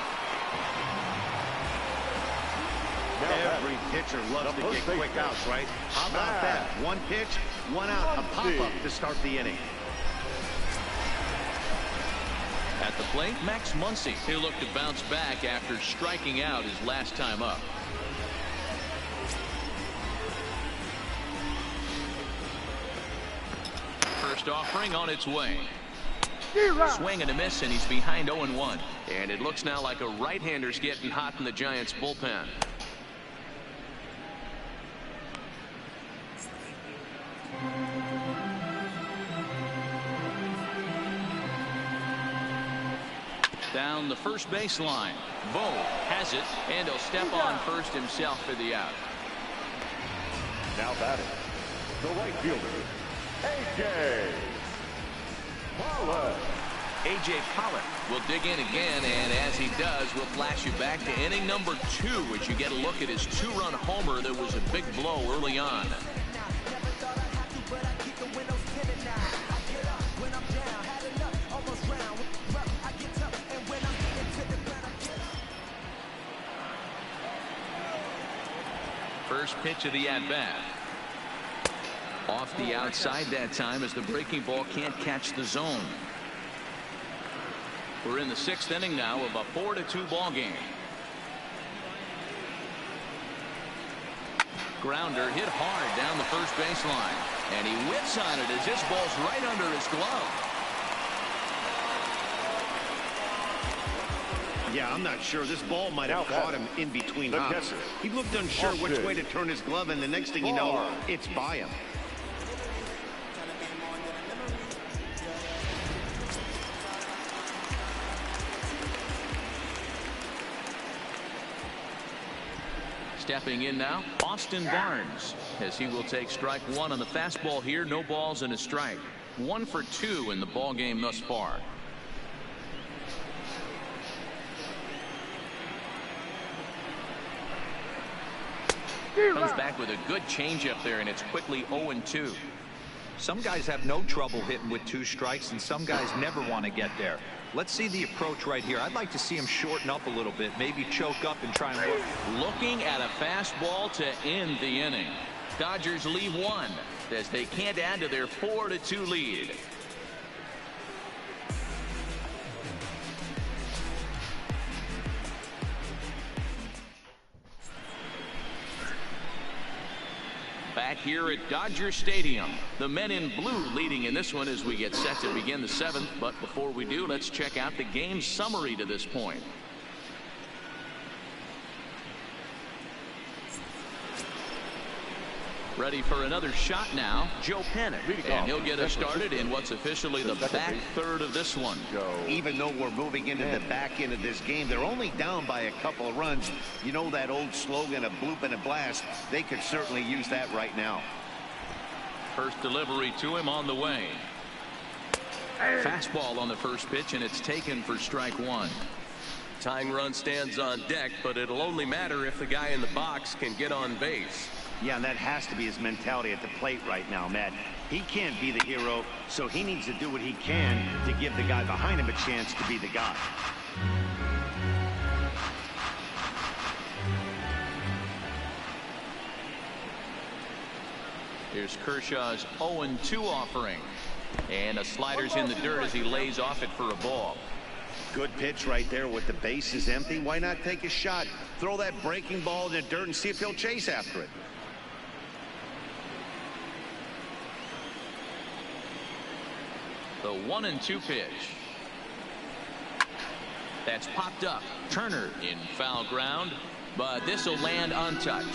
Every pitcher loves to get quick outs, right? How about that? One pitch, one out, a pop-up to start the inning. At the plate, Max Muncy. He'll look to bounce back after striking out his last time up. First offering on its way. Swing and a miss, and he's behind 0-1. And it looks now like a right-hander's getting hot in the Giants' bullpen. Down the first baseline. Bo has it, and he'll step on first himself for the out. Now batting, the right fielder, A.J. Pollock. A.J. Pollock will dig in again, and as he does, we'll flash you back to inning number 2 as you get a look at his 2-run homer that was a big blow early on. First pitch of the at-bat. Off the outside that time as the breaking ball can't catch the zone. We're in the 6th inning now of a 4-2 ball game. Grounder hit hard down the first baseline, and he whips on it as this ball's right under his glove. Yeah, I'm not sure. This ball might have caught him in between hops. He looked unsure which way to turn his glove, and the next thing you know, it's by him. Stepping in now, Austin Barnes, as he will take strike 1 on the fastball here. No balls and a strike. 1 for 2 in the ball game thus far. Comes back with a good changeup there, and it's quickly 0-2. Some guys have no trouble hitting with 2 strikes, and some guys never want to get there. Let's see the approach right here. I'd like to see him shorten up a little bit, maybe choke up and try and work. Looking at a fastball to end the inning. Dodgers leave 1 as they can't add to their 4-2 lead. Back here at Dodger Stadium, the men in blue leading in this one as we get set to begin the 7th. But before we do, let's check out the game summary to this point. Ready for another shot now, Joe Panic, and he'll get us started in what's officially the back third of this one. Even though we're moving into the back end of this game, they're only down by a couple of runs. You know that old slogan, a bloop and a blast? They could certainly use that right now. First delivery to him on the way. Fastball on the first pitch, and it's taken for strike 1. Tying run stands on deck, but it'll only matter if the guy in the box can get on base. Yeah, and that has to be his mentality at the plate right now, Matt. He can't be the hero, so he needs to do what he can to give the guy behind him a chance to be the guy. Here's Kershaw's 0-2 offering. And a slider's in the dirt as he lays off it for a ball. Good pitch right there with the bases empty. Why not take a shot? Throw that breaking ball in the dirt and see if he'll chase after it. The 1-2 pitch. That's popped up. Turner in foul ground, but this will land untouched.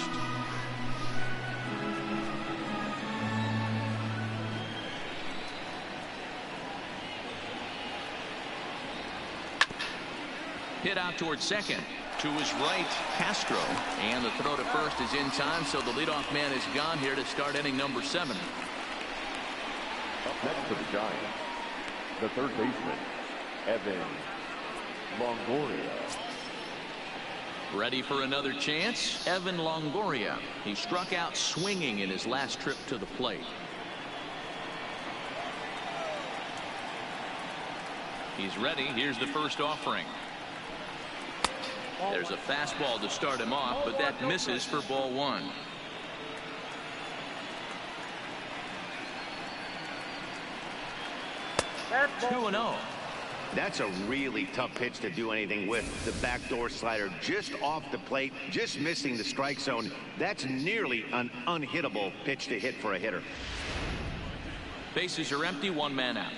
Hit out towards second. To his right, Castro. And the throw to first is in time, so the leadoff man is gone here to start inning number 7. Up next for the Giants, the third baseman, Evan Longoria. Ready for another chance, Evan Longoria. He struck out swinging in his last trip to the plate. He's ready. Here's the first offering. There's a fastball to start him off, but that misses for ball 1. That's 2-0. That's a really tough pitch to do anything with. The backdoor slider just off the plate, just missing the strike zone. That's nearly an unhittable pitch to hit for a hitter. Bases are empty, 1 man out.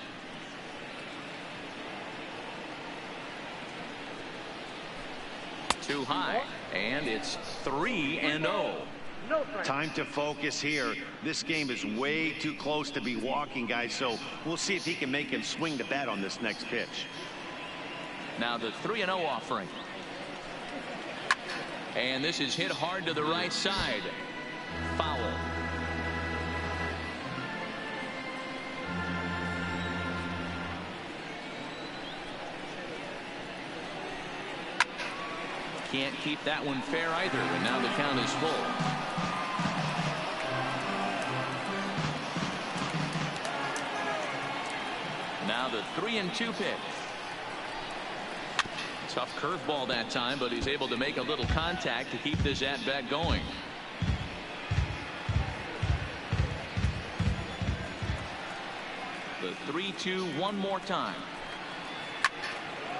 Too high, and it's 3-0. Time to focus here. This game is way too close to be walking, guys, so we'll see if he can make him swing the bat on this next pitch. Now the 3-0 offering. And this is hit hard to the right side. Foul. Can't keep that one fair either, and now the count is full. Now the 3-2 pitch. Tough curveball that time, but he's able to make a little contact to keep this at-bat going. The 3-2 one more time.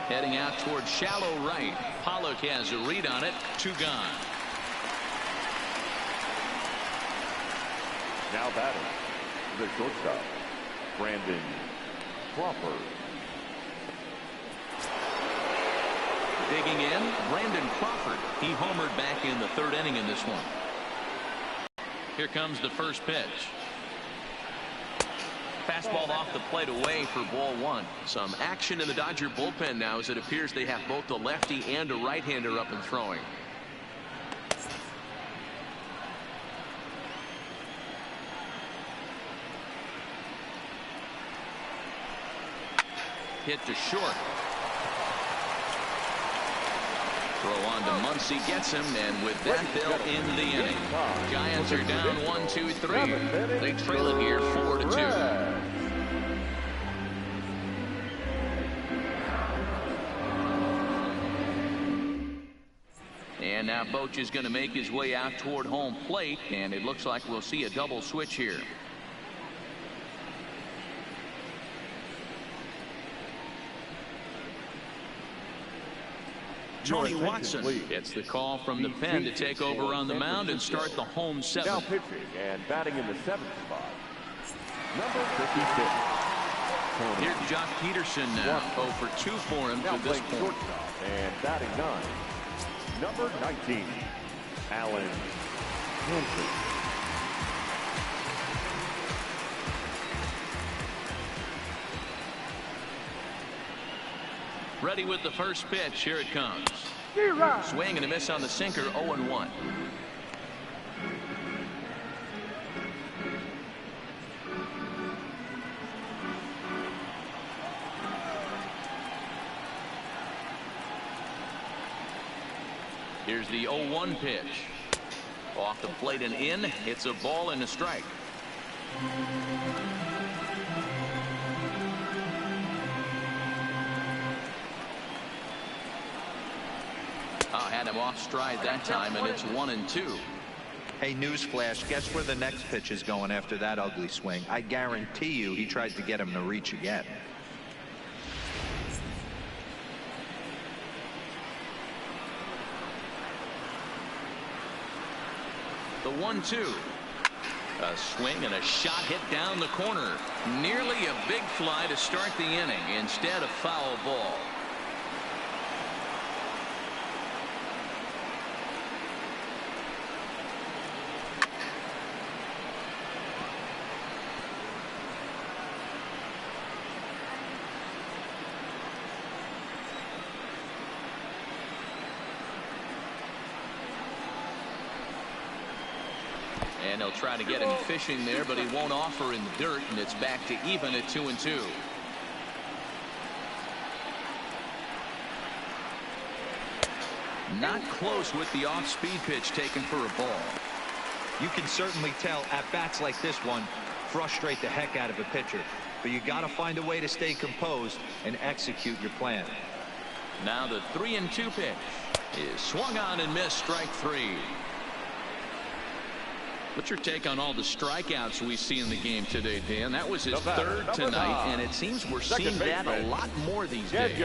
Heading out towards shallow right. Pollock has a read on it. 2 gone. Now batting, the shortstop, Brandon Crawford. Digging in, Brandon Crawford. He homered back in the 3rd inning in this one. Here comes the first pitch. Fastball off the plate away for ball 1. Some action in the Dodger bullpen now, as it appears they have both a lefty and a right-hander up and throwing. Hit to short. Throw on to Muncy, gets him, and with that, they'll end the inning. Giants are down 1-2-3. They trail it here 4-2. And now Boch is going to make his way out toward home plate, and it looks like we'll see a double switch here. Tony Watson gets the call from the pen to take over on the mound and start the home 7th. Now pitching and batting in the 7th spot, number 56. Here's Jock Peterson now. 0 for 2 for him to this point. Shortstop and batting 9, number 19, Alan Hansen. Ready with the first pitch. Here it comes. Swing and a miss on the sinker. 0-1. Here's the 0-1 pitch. Off the plate and in. It's a ball and a strike. Had him off stride that time, and it's 1-2. Hey, newsflash, guess where the next pitch is going after that ugly swing? I guarantee you he tried to get him to reach again. The 1-2. A swing and a shot hit down the corner. Nearly a big fly to start the inning. Instead, a foul ball. And they'll try to get him fishing there, but he won't offer in the dirt, and it's back to even at 2-2. Not close with the off-speed pitch taken for a ball. You can certainly tell at-bats like this one frustrate the heck out of a pitcher, but you got to find a way to stay composed and execute your plan. Now the 3-2 pitch is swung on and missed. Strike 3. What's your take on all the strikeouts we see in the game today, Dan? That was his 3rd tonight, and it seems we're seeing that a lot more these days.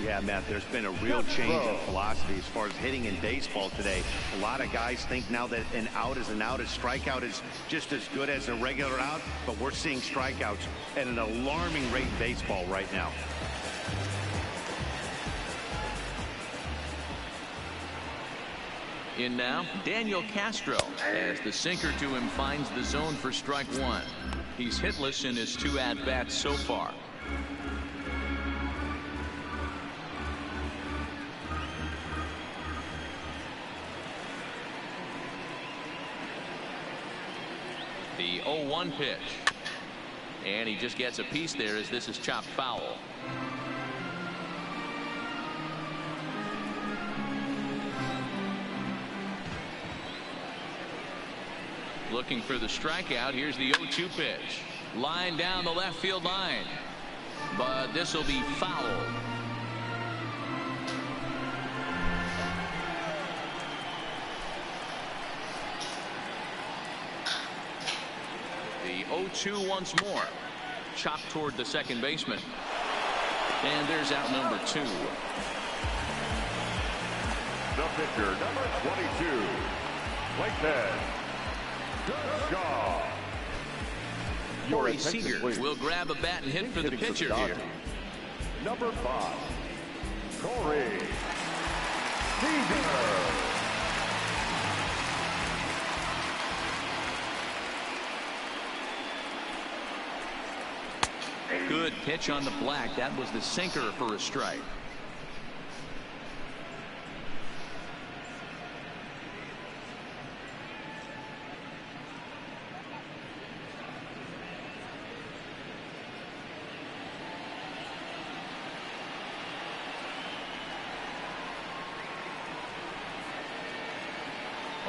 Yeah, Matt, there's been a real change in philosophy as far as hitting in baseball today. A lot of guys think now that an out is an out, a strikeout is just as good as a regular out, but we're seeing strikeouts at an alarming rate in baseball right now. In now, Daniel Castro, as the sinker to him finds the zone for strike 1. He's hitless in his 2 at-bats so far. The 0-1 pitch. And he just gets a piece there as this is chopped foul. Looking for the strikeout. Here's the 0-2 pitch. Line down the left field line. But this will be foul. The 0-2 once more. Chopped toward the second baseman. And there's out number 2. The pitcher, number 22, Whitehead. Corey Seager will grab a bat and hit for the pitcher here. Number 5, Corey Seager. Good pitch on the black. That was the sinker for a strike.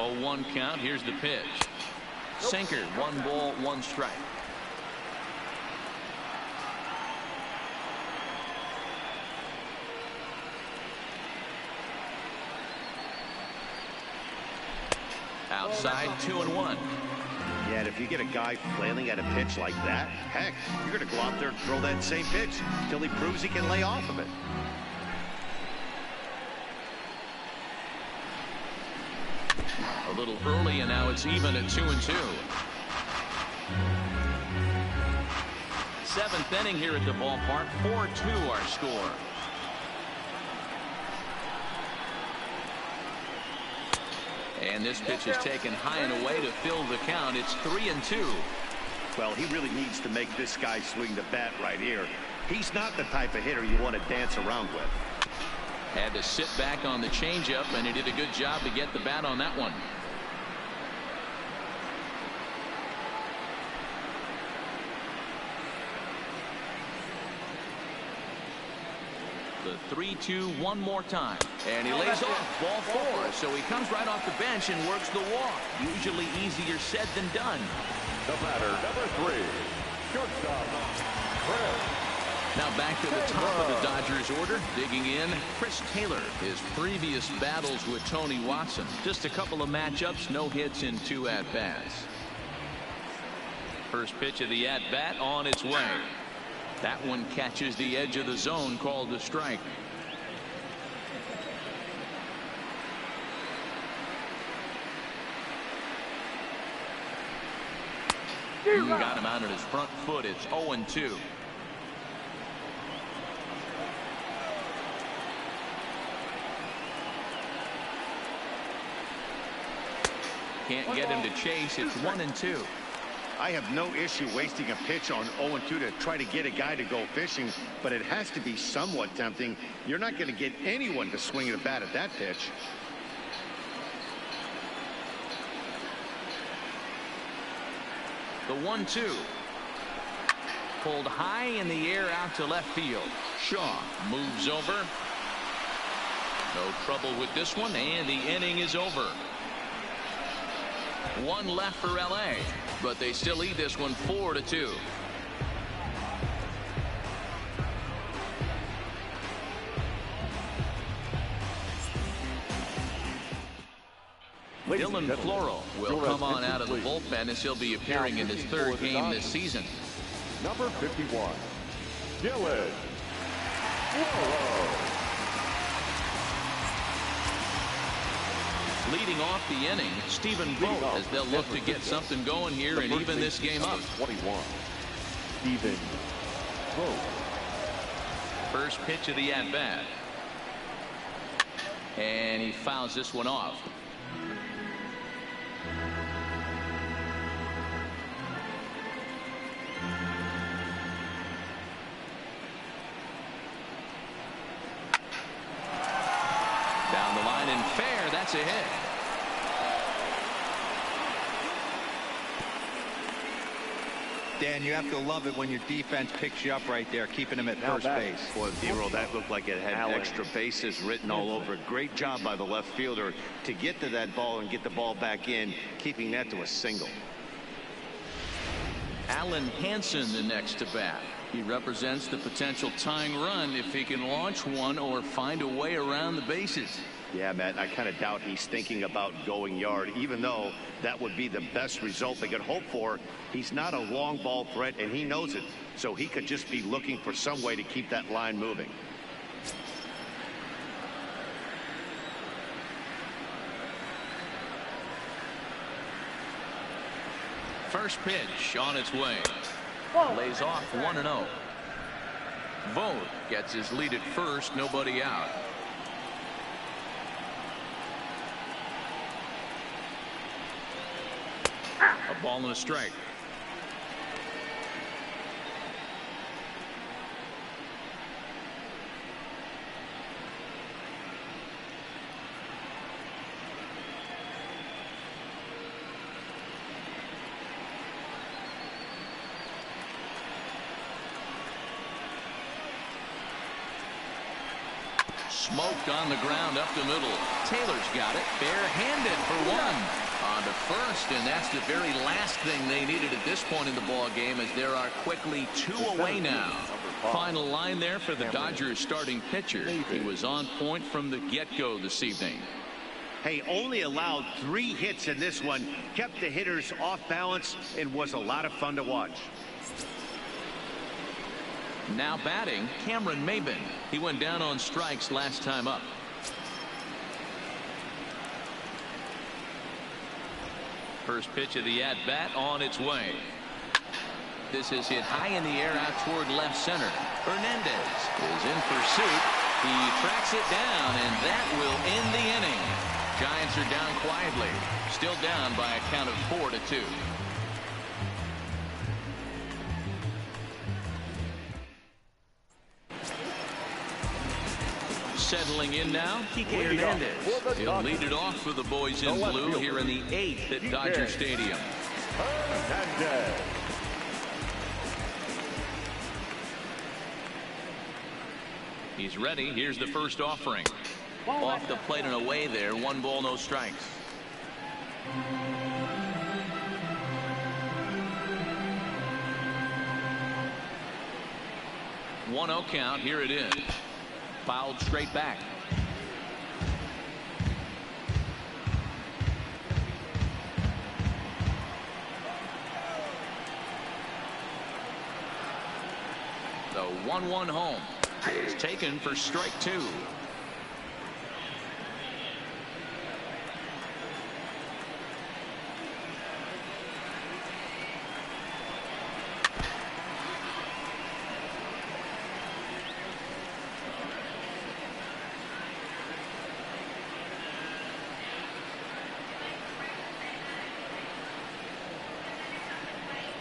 Oh, 1 count. Here's the pitch. Sinker. 1 ball, 1 strike. Outside, 2-1. Yeah, and if you get a guy flailing at a pitch like that, heck, you're going to go out there and throw that same pitch until he proves he can lay off of it. A little early, and now it's even at 2-2. 7th inning here at the ballpark. 4-2 our score. And this pitch is taken high and away to fill the count. It's 3-2. Well, he really needs to make this guy swing the bat right here. He's not the type of hitter you want to dance around with. Had to sit back on the changeup, and he did a good job to get the bat on that one. The 3-2 one more time, and he lays off ball 4. So he comes right off the bench and works the walk. Usually easier said than done. The batter, number 3, shortstop, Chris. Now back to the top of the Dodgers order. Digging in, Chris Taylor. His previous battles with Tony Watson. Just a couple of matchups, no hits in 2 at-bats. First pitch of the at-bat on its way. That one catches the edge of the zone, called a strike. Got him out at his front foot. It's 0-2. Can't get him to chase. It's 1-2. I have no issue wasting a pitch on 0-2 to try to get a guy to go fishing, but it has to be somewhat tempting. You're not going to get anyone to swing the bat at that pitch. The 1-2. Pulled high in the air out to left field. Shaw moves over. No trouble with this one, and the inning is over. 1 left for LA, but they still lead this one 4-2. Dylan Floro will come on out of the bullpen as he'll be appearing in his 3rd game this season. Number 51, Dylan Floro. Leading off the inning, Stephen Vogt, as they'll look to get something going here and even this game up. 21, Stephen Vogt. First pitch of the at-bat. And he fouls this one off. Down the line and fair. That's a hit. Dan, you have to love it when your defense picks you up right there, keeping him at first base. Boy, Zero, that looked like it had extra bases written all over it. Great job by the left fielder to get to that ball and get the ball back in, keeping that to a single. Alan Hansen the next to bat. He represents the potential tying run if he can launch one or find a way around the bases. Yeah, Matt, I kind of doubt he's thinking about going yard, even though that would be the best result they could hope for. He's not a long ball threat, and he knows it, so he could just be looking for some way to keep that line moving. First pitch on its way. Lays off 1-0. Vogt gets his lead at first, nobody out. A ball and a strike. Smoked on the ground up the middle. Taylor's got it. Barehanded for one. On to first, and that's the very last thing they needed at this point in the ball game, as there are quickly 2 away now. Final line there for the Dodgers starting pitcher. He was on point from the get-go this evening. Hey, only allowed 3 hits in this one, kept the hitters off balance, and was a lot of fun to watch. Now batting, Cameron Maybin. He went down on strikes last time up. First pitch of the at-bat on its way. This is hit high in the air out toward left center. Hernandez is in pursuit. He tracks it down, and that will end the inning. Giants are down quietly. Still down by a count of 4-2. Settling in now, Kike Hernandez. He'll lead it off for the boys in blue here in the 8th at Dodger Stadium. He's ready. Here's the first offering. Off the plate and away there. 1 ball, no strikes. One 0 count. Here it is. Fouled straight back. The 1-1 home is taken for strike 2.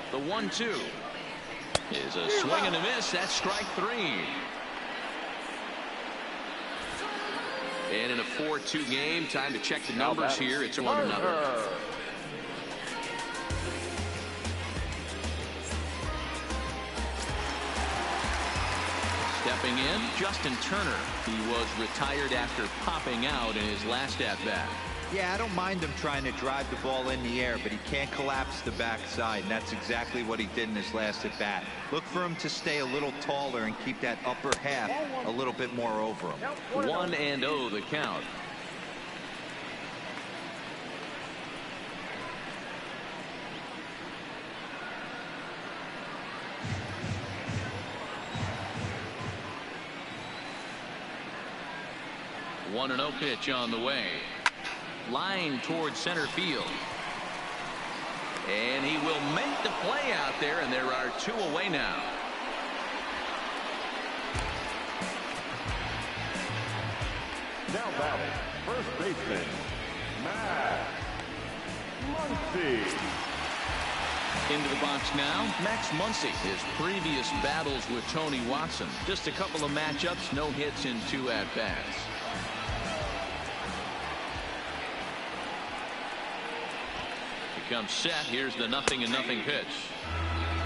The 1-2 is a swing and a miss. That's strike 3. And in a 4-2 game, time to check the numbers here. It's 1-0. Stepping in, Justin Turner. He was retired after popping out in his last at-bat. Yeah, I don't mind him trying to drive the ball in the air, but he can't collapse the backside, and that's exactly what he did in his last at-bat. Look for him to stay a little taller and keep that upper half a little bit more over him. 1-0 the count. One 1-0 pitch on the way. Line towards center field. And he will make the play out there, and there are 2 away now. Now batting, first baseman, Max Muncy. Into the box now, Max Muncy. His previous battles with Tony Watson. Just a couple of matchups, no hits in 2 at-bats. Comes set. Here's the 0-0 pitch.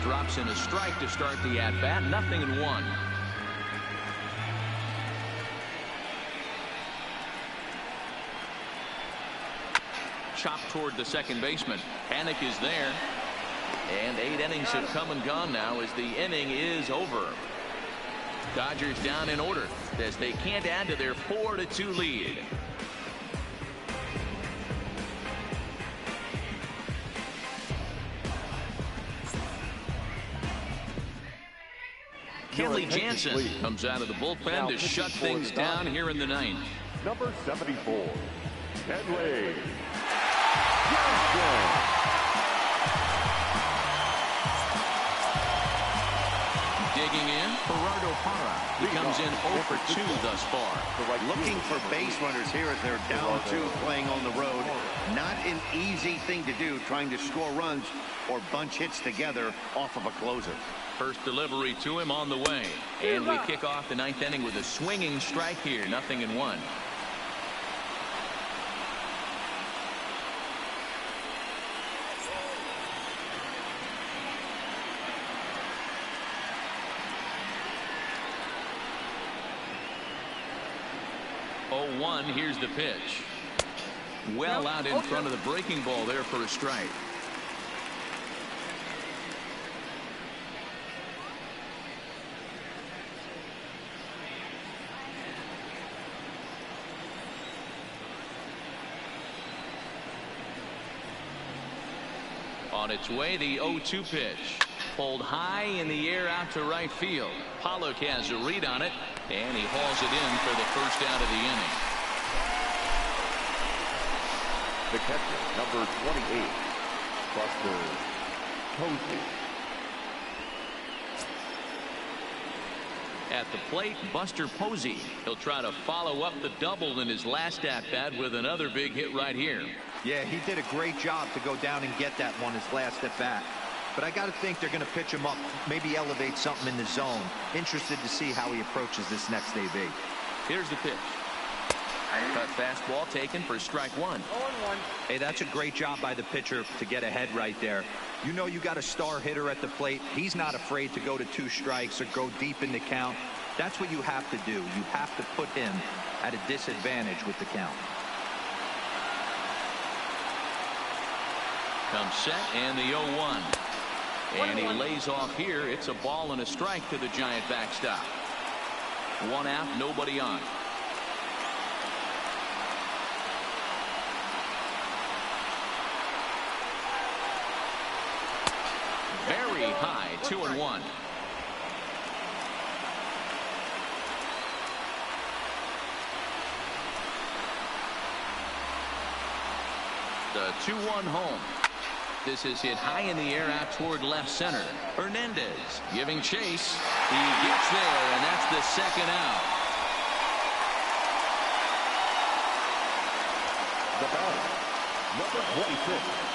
Drops in a strike to start the at-bat. 0-1. Chopped toward the second baseman. Panic is there. And 8 innings have come and gone now as the inning is over. Dodgers down in order as they can't add to their 4-2 lead. Kelly Jansen comes out of the bullpen to shut things down here in the ninth. Number 74, Kelly Jansen. Digging in, Gerardo Parra. He comes in 0 for 2 thus far. Looking for base runners here as they're down 2 playing on the road. Not an easy thing to do, trying to score runs or bunch hits together off of a closer. First delivery to him on the way. And we kick off the ninth inning with a swinging strike here. 0-1. Here's the pitch. Well out in front of the breaking ball there for a strike. On its way, the 0-2 pitch. Pulled high in the air out to right field. Pollock has a read on it, and he hauls it in for the first out of the inning. The catcher, number 28, Buster Posey. At the plate, Buster Posey. He'll try to follow up the double in his last at-bat with another big hit right here. Yeah, he did a great job to go down and get that one his last at-bat. But I got to think they're going to pitch him up, maybe elevate something in the zone. Interested to see how he approaches this next AB. Here's the pitch. Cut fastball taken for strike 1. Hey, that's a great job by the pitcher to get ahead right there. You know you got a star hitter at the plate. He's not afraid to go to 2 strikes or go deep in the count. That's what you have to do. You have to put him at a disadvantage with the count. Comes set and the 0-1. And he lays off here. It's a ball and a strike to the Giant backstop. 1 out, nobody on. Very high, 2-1. The 2-1 home. This is hit high in the air out toward left center. Hernandez giving chase. He gets there, and that's the second out. The batter, number 26.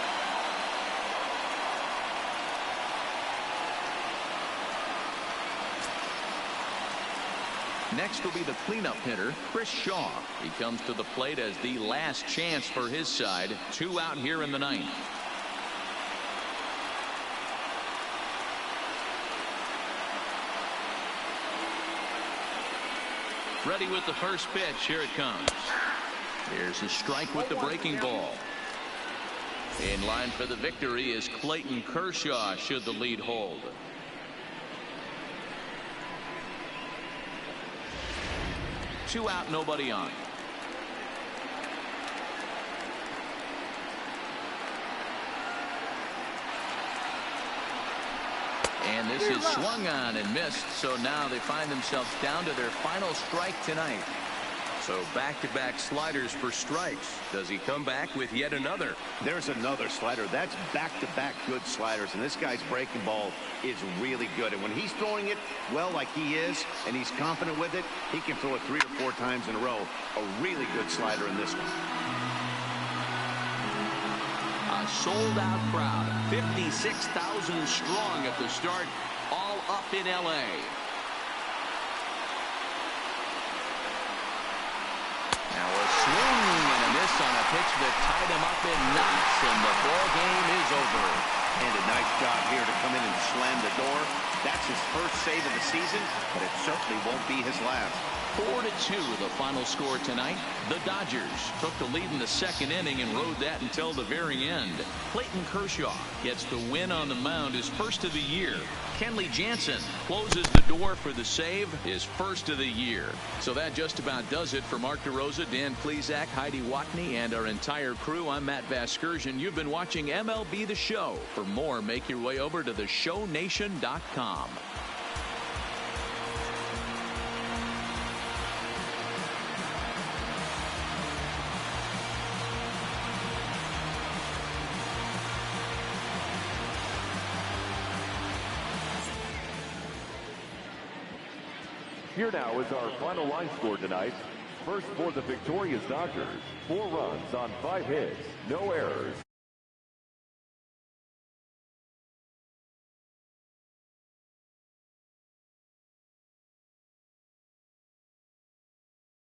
Next will be the cleanup hitter, Chris Shaw. He comes to the plate as the last chance for his side. 2 out here in the ninth. Ready with the first pitch. Here it comes. Here's a strike with the breaking ball. In line for the victory is Clayton Kershaw should the lead hold. Two out, nobody on. And this is swung on and missed, so now they find themselves down to their final strike tonight. So back-to-back sliders for strikes. Does he come back with yet another? There's another slider. That's back-to-back good sliders, and this guy's breaking ball is really good. And when he's throwing it well like he is, and he's confident with it, he can throw it 3 or 4 times in a row. A really good slider in this one. A sold-out crowd, 56,000 strong at the start, all up in L.A. Now a swing and a miss on a pitch that tied him up in knots, and the ball game is over. And a nice job here to come in and slam the door. That's his first save of the season, but it certainly won't be his last. 4-2 the final score tonight. The Dodgers took the lead in the second inning and rode that until the very end. Clayton Kershaw gets the win on the mound, his first of the year. Kenley Jansen closes the door for the save, his first of the year. So that just about does it for Mark DeRosa, Dan Plesac, Heidi Watney, and our entire crew. I'm Matt Vasgersian. You've been watching MLB The Show. For more, make your way over to theshownation.com. Here now is our final line score tonight. First for the victorious Dodgers, 4 runs on 5 hits, no errors.